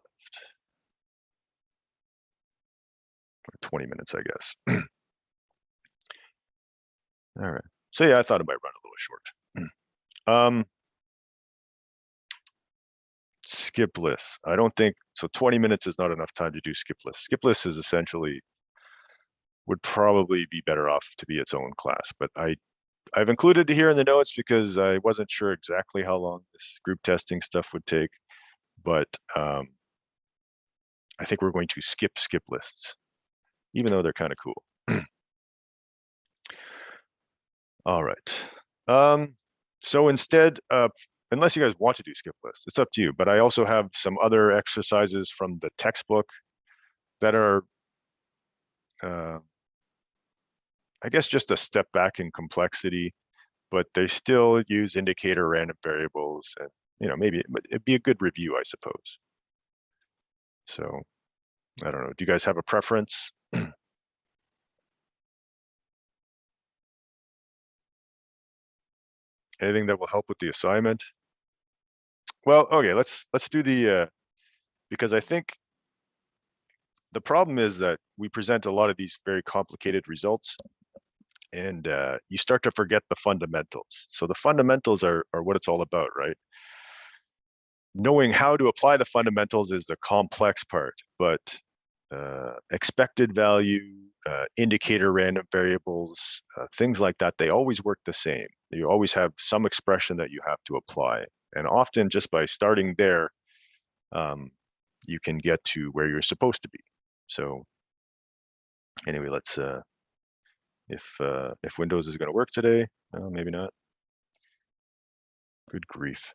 left. 20 minutes, I guess. All right. So yeah, I thought it might run a little short. Skip lists. I don't think, so 20 minutes is not enough time to do skip lists. Skip lists is essentially, would probably be better off to be its own class, but I've included it here in the notes because I wasn't sure exactly how long this group testing stuff would take, but I think we're going to skip lists, even though they're kind of cool. All right. So instead, unless you guys want to do skip lists, it's up to you, but I also have some other exercises from the textbook that are, I guess, just a step back in complexity, but they still use indicator random variables, and maybe it'd be a good review, I suppose. So I don't know, do you guys have a preference? Anything that will help with the assignment? Well, okay, let's do the, because I think the problem is that we present a lot of these very complicated results, and you start to forget the fundamentals. So the fundamentals are what it's all about, right? Knowing how to apply the fundamentals is the complex part, but expected value, indicator random variables, things like that, they always work the same. You always have some expression that you have to apply. And often just by starting there, you can get to where you're supposed to be. So anyway, let's, if Windows is gonna work today, maybe not. Good grief.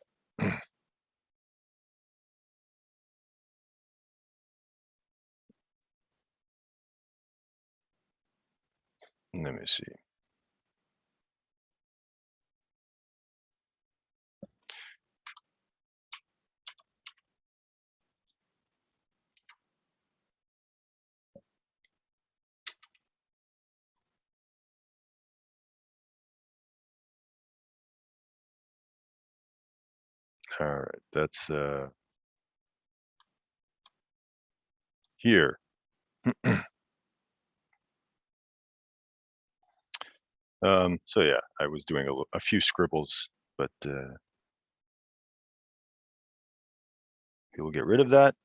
Let me see. All right, that's here. So yeah, I was doing a few scribbles, but we'll get rid of that.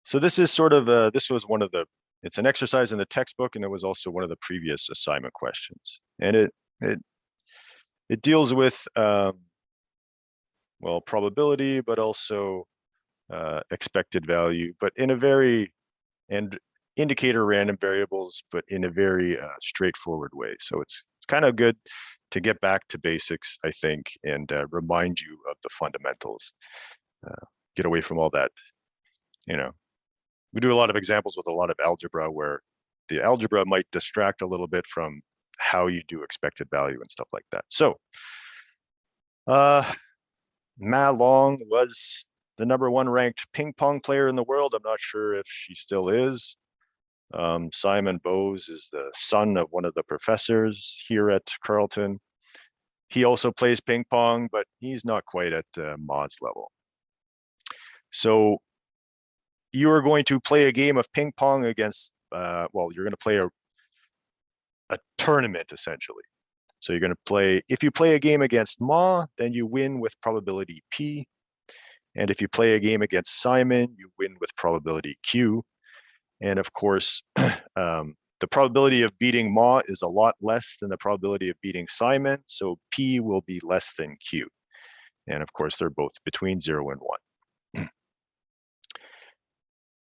So this is sort of this was one of the, it's an exercise in the textbook, and it was also one of the previous assignment questions, and it deals with well, probability, but also expected value, but in a very, and indicator random variables, but in a very straightforward way. So it's kind of good to get back to basics, I think, and remind you of the fundamentals. Get away from all that, you know. We do a lot of examples with a lot of algebra where the algebra might distract a little bit from how you do expected value and stuff like that. So Ma Long was the #1 ranked ping pong player in the world. I'm not sure if she still is. Simon Bowes is the son of one of the professors here at Carleton. He also plays ping pong, but he's not quite at Ma's level. So you are going to play a game of ping pong against, well, you're going to play a tournament essentially. So you're going to play, if you play a game against Ma, then you win with probability P. And if you play a game against Simon, you win with probability Q. And of course, the probability of beating Ma is a lot less than the probability of beating Simon. So P will be less than Q. And of course, they're both between 0 and 1.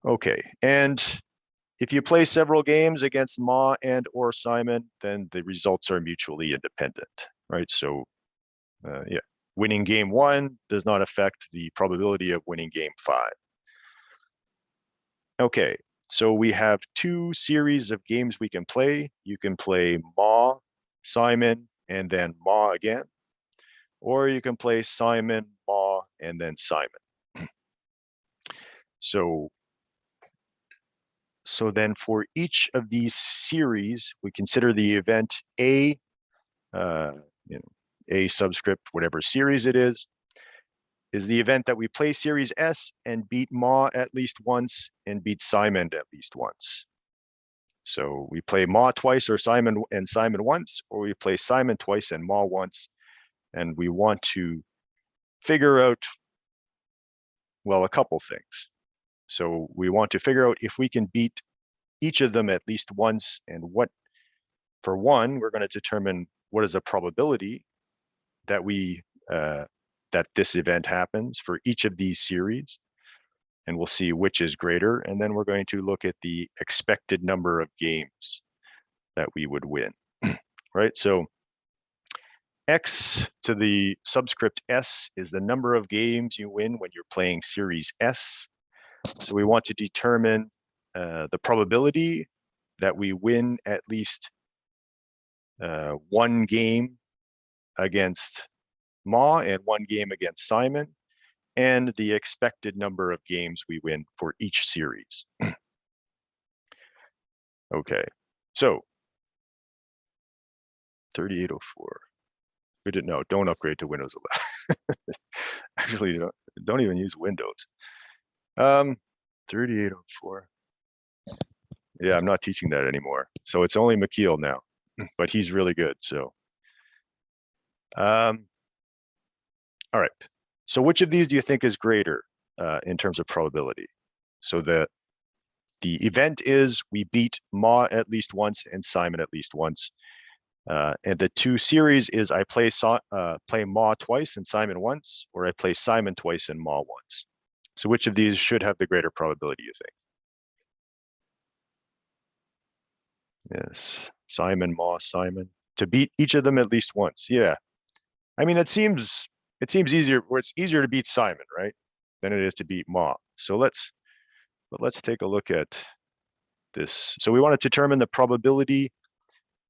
Okay, and if you play several games against Ma and or Simon, then the results are mutually independent, right? So yeah, winning game 1 does not affect the probability of winning game 5. Okay, so we have 2 series of games we can play. You can play Ma, Simon, and then Ma again. Or you can play Simon, Ma, and then Simon. So then for each of these series, we consider the event A, you know, A subscript, whatever series it is the event that we play series S and beat Ma at least once and beat Simon at least once. So we play Ma twice or Simon and Simon once, or we play Simon twice and Ma once. And we want to figure out, well, a couple things. So we want to figure out if we can beat each of them at least once, and what, for one, we're going to determine what is the probability that we that this event happens for each of these series, and we'll see which is greater. And then we're going to look at the expected number of games that we would win, right? So X to the subscript S is the number of games you win when you're playing series S. So we want to determine the probability that we win at least 1 game against Ma and 1 game against Simon, and the expected number of games we win for each series. Okay, so 3804. We didn't know, don't upgrade to Windows 11. Actually, don't even use Windows. 3804. Yeah, I'm not teaching that anymore. So it's only McKeel now, but he's really good. So, all right. So which of these do you think is greater in terms of probability? So the event is we beat Ma at least once and Simon at least once. And the 2 series is I play Ma twice and Simon once, or I play Simon twice and Ma once. So which of these should have the greater probability, you think? Yes, Simon, Ma, Simon. To beat each of them at least once. Yeah. I mean, it seems easier, or it's easier to beat Simon, right, than it is to beat Ma. So let's take a look at this. So we want to determine the probability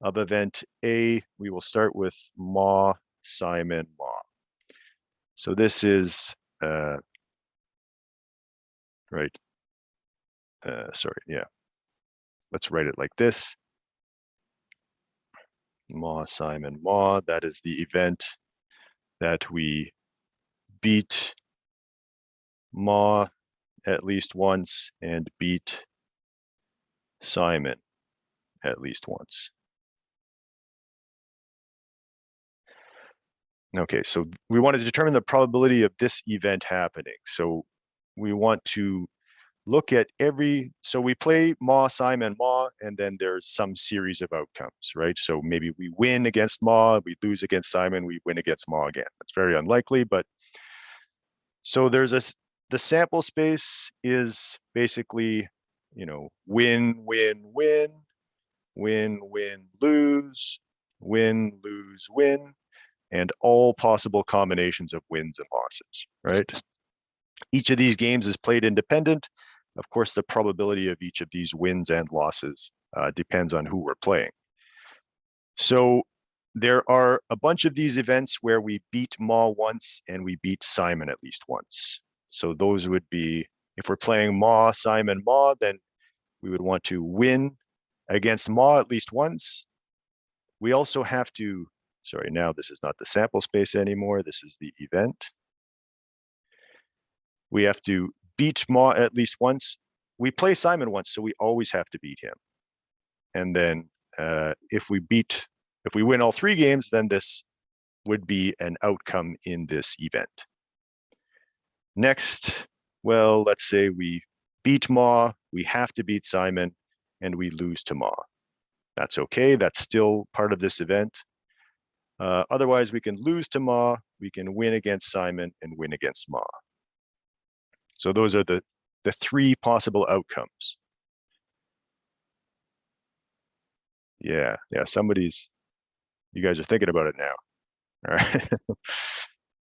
of event A. We will start with Ma, Simon, Ma. So this is right. Sorry, yeah. Let's write it like this. Ma, Simon, Ma. That is the event that we beat Ma at least once and beat Simon at least once. Okay, so we want to determine the probability of this event happening. So we want to look at so we play Ma, Simon, Ma, and then there's some series of outcomes, right? So maybe we win against Ma, we lose against Simon, we win against Ma again. That's very unlikely, but so the sample space is basically, win, win, win, win, win, lose, win, lose, win, and all possible combinations of wins and losses, right? Each of these games is played independent. Of course, the probability of each of these wins and losses depends on who we're playing. So there are a bunch of these events where we beat Ma once and we beat Simon at least once. So those would be, if we're playing Ma, Simon, Ma, then we would want to win against Ma at least once. We also have to, sorry, now this is not the sample space anymore. This is the event. We have to beat Ma at least once. We play Simon once, so we always have to beat him. And then if we win all 3 games, then this would be an outcome in this event. Next, well, let's say we beat Ma, we have to beat Simon, and we lose to Ma. That's okay, that's still part of this event. Otherwise, we can lose to Ma, we can win against Simon, and win against Ma. So those are the 3 possible outcomes. Yeah, you guys are thinking about it now. All right.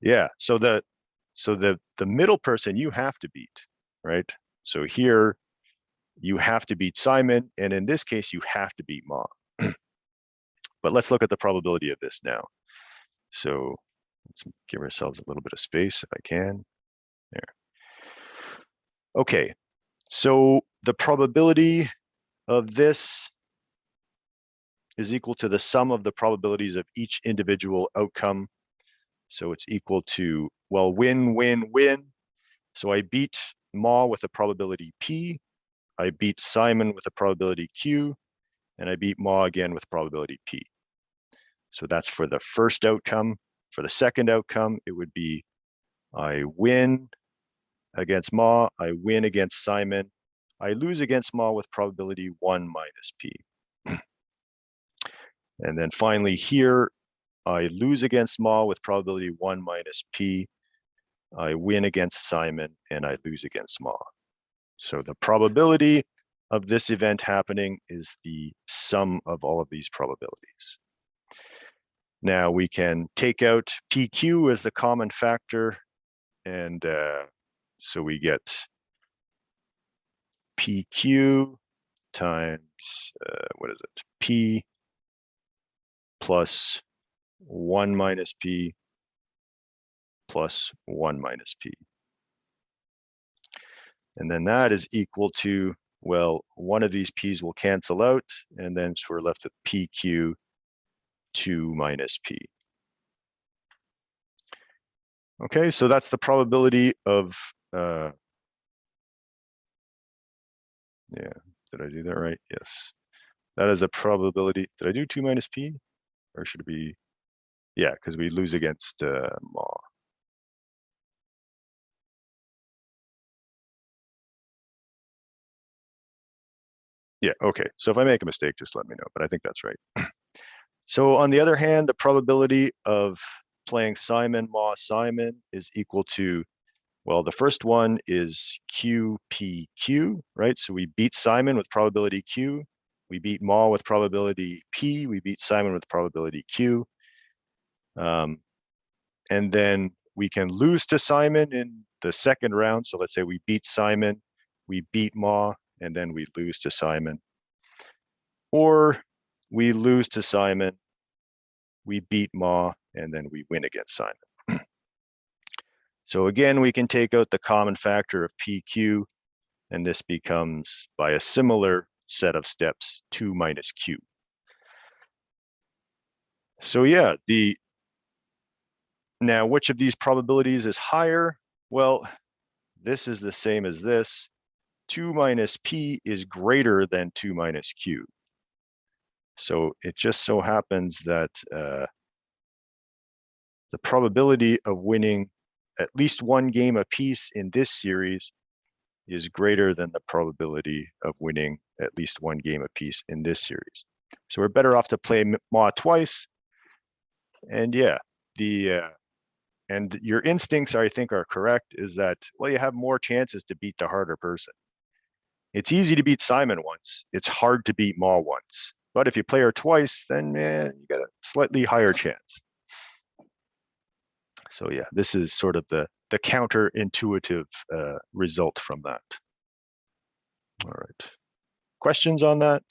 Yeah, so the middle person you have to beat, right? So here you have to beat Simon, and in this case you have to beat Ma. But let's look at the probability of this now. So let's give ourselves a little bit of space if I can. There. Okay, so the probability of this is equal to the sum of the probabilities of each individual outcome. So it's equal to, well, win, win, win. So I beat Ma with a probability P, I beat Simon with a probability Q, and I beat Ma again with probability P. So that's for the first outcome. For the second outcome, it would be I win against Ma, I win against Simon, I lose against Ma with probability 1 minus P. And then finally here, I lose against Ma with probability 1 minus P, I win against Simon, and I lose against Ma. So the probability of this event happening is the sum of all of these probabilities. Now we can take out PQ as the common factor, and so we get PQ times, what is it? P plus 1 minus P plus 1 minus P. And then that is equal to, well, one of these P's will cancel out, and then so we're left with PQ 2 minus P. Okay, so that's the probability of, yeah, did I do that right? Yes. That is a probability. Did I do 2 minus P? Or should it be, yeah, because we lose against Ma. Yeah, okay. So if I make a mistake, just let me know, but I think that's right. So on the other hand, the probability of playing Simon, Ma, Simon is equal to, well, the first one is QPQ, right? So we beat Simon with probability Q, we beat Ma with probability P, we beat Simon with probability Q. And then we can lose to Simon in the second round. So let's say we beat Simon, we beat Ma, and then we lose to Simon. Or we lose to Simon, we beat Ma, and then we win against Simon. So again, we can take out the common factor of PQ, and this becomes, by a similar set of steps, 2 minus Q. So yeah, Now, which of these probabilities is higher? Well, this is the same as this. 2 minus p is greater than 2 minus q. So it just so happens that the probability of winning at least one game apiece in this series is greater than the probability of winning at least one game apiece in this series. So we're better off to play Ma twice. And yeah, and your instincts, I think, are correct, is that, well, you have more chances to beat the harder person. It's easy to beat Simon once. It's hard to beat Ma once. But if you play her twice, then you got a slightly higher chance. So yeah, this is sort of the counterintuitive result from that. All right. Questions on that?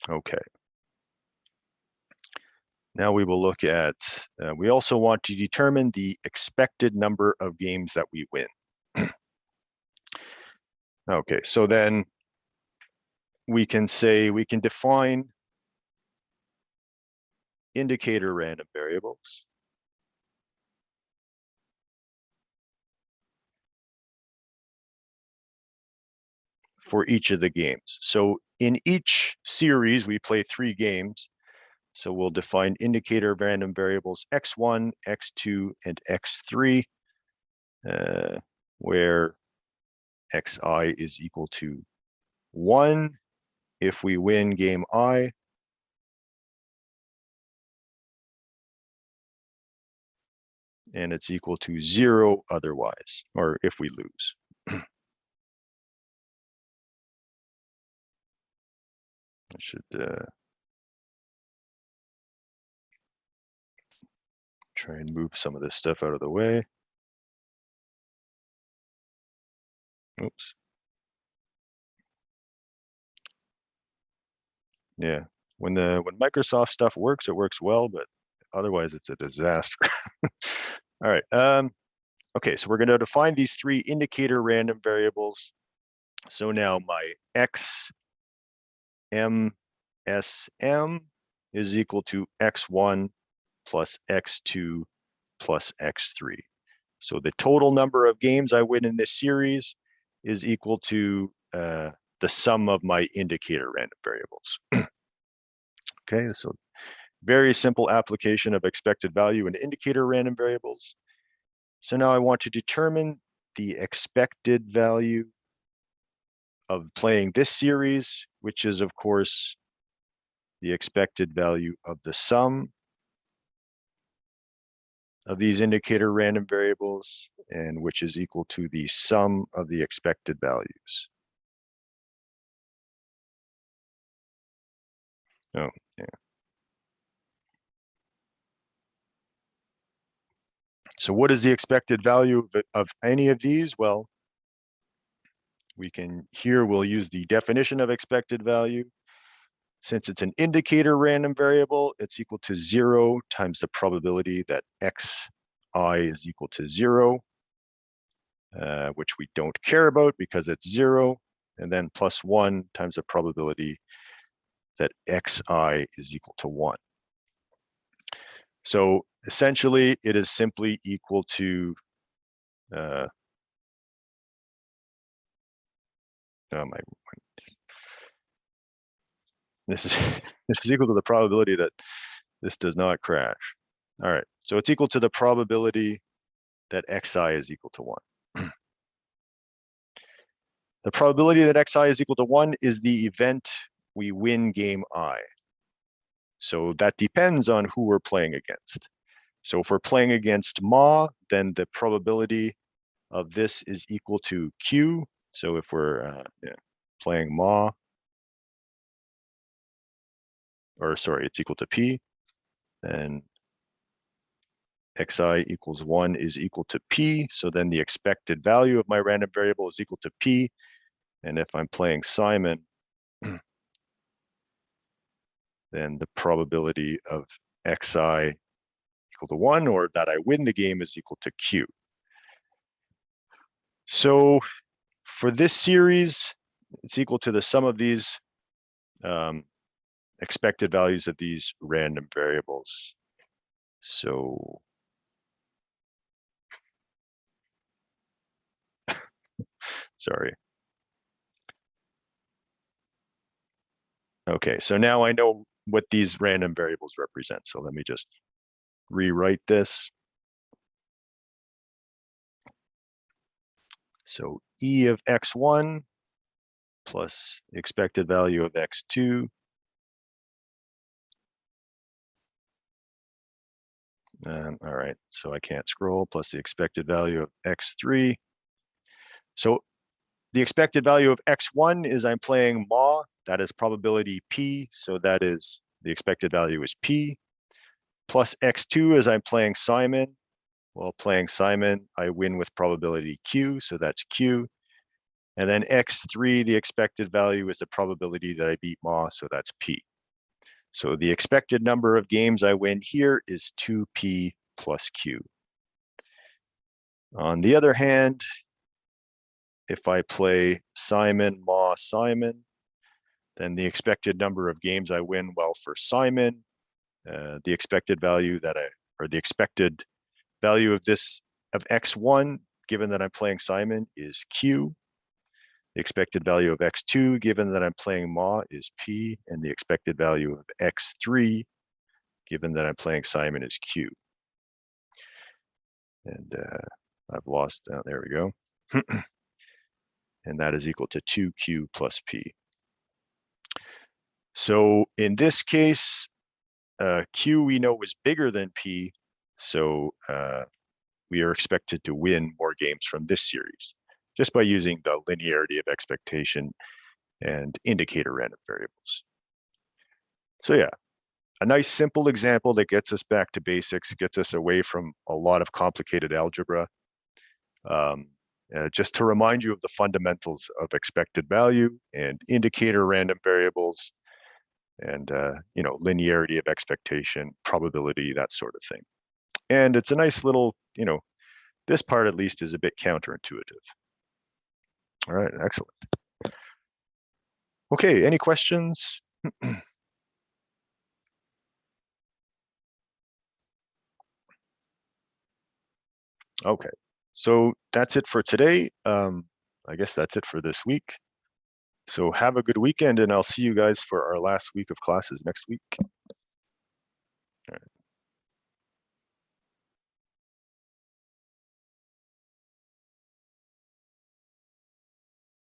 Okay. Now we will look at, we also want to determine the expected number of games that we win. Okay, so then we can define indicator random variables. For each of the games. So in each series, we play 3 games. So we'll define indicator random variables x1, x2, and x3, where xi is equal to 1 if we win game I, and it's equal to 0 otherwise, or if we lose. I should try and move some of this stuff out of the way. Oops. Yeah, when Microsoft stuff works, it works well, but otherwise it's a disaster. All right. Okay, so we're going to define these 3 indicator random variables. So now my x m s m is equal to x1 plus x2 plus x3. So the total number of games I win in this series is equal to the sum of my indicator random variables. Okay, so very simple application of expected value and indicator random variables. So now I want to determine the expected value of playing this series, which is, of course, the expected value of the sum of these indicator random variables, and which is equal to the sum of the expected values. Oh, yeah. So what is the expected value of any of these? Well, we'll use the definition of expected value. Since it's an indicator random variable, it's equal to 0 times the probability that xi is equal to 0, which we don't care about because it's 0, and then plus 1 times the probability that xi is equal to 1. So essentially, it is simply equal to this is equal to the probability that this does not crash. All right, so it's equal to the probability that xi is equal to 1. The probability that xi is equal to 1 is the event we win game I. So that depends on who we're playing against. So if we're playing against Ma, then the probability of this is equal to Q. So if we're playing Ma, or sorry, it's equal to P, then xi equals 1 is equal to P. So then the expected value of my random variable is equal to P. And if I'm playing Simon, then the probability of xi equal to 1, or that I win the game, is equal to Q. So for this series, it's equal to the sum of these expected values of these random variables. So sorry. Okay, so now I know what these random variables represent. So let me just rewrite this. So E of x1 plus the expected value of x2 all right, so I can't scroll, plus the expected value of x3. So the expected value of x1 is I'm playing Ma, that is probability P, so that is the expected value is P, plus x2 is I'm playing Simon. Well, playing Simon, I win with probability Q, so that's Q. And then x3, the expected value is the probability that I beat Ma, so that's P. So the expected number of games I win here is 2P plus Q. On the other hand, if I play Simon, Ma, Simon, then the expected number of games I win, well, for Simon, the expected value or the expected value of this, of x1, given that I'm playing Simon, is Q. The expected value of x2, given that I'm playing Ma, is P, and the expected value of x3, given that I'm playing Simon, is Q. And I've lost, there we go. And that is equal to 2Q plus P. So in this case, Q we know is bigger than P, so we are expected to win more games from this series, just by using the linearity of expectation and indicator random variables. So yeah, a nice simple example that gets us back to basics, gets us away from a lot of complicated algebra. Just to remind you of the fundamentals of expected value and indicator random variables, and linearity of expectation, probability, that sort of thing. And it's a nice little, this part at least is a bit counterintuitive. All right, excellent. Okay, any questions? Okay, so that's it for today. I guess that's it for this week. So have a good weekend, and I'll see you guys for our last week of classes next week. All right.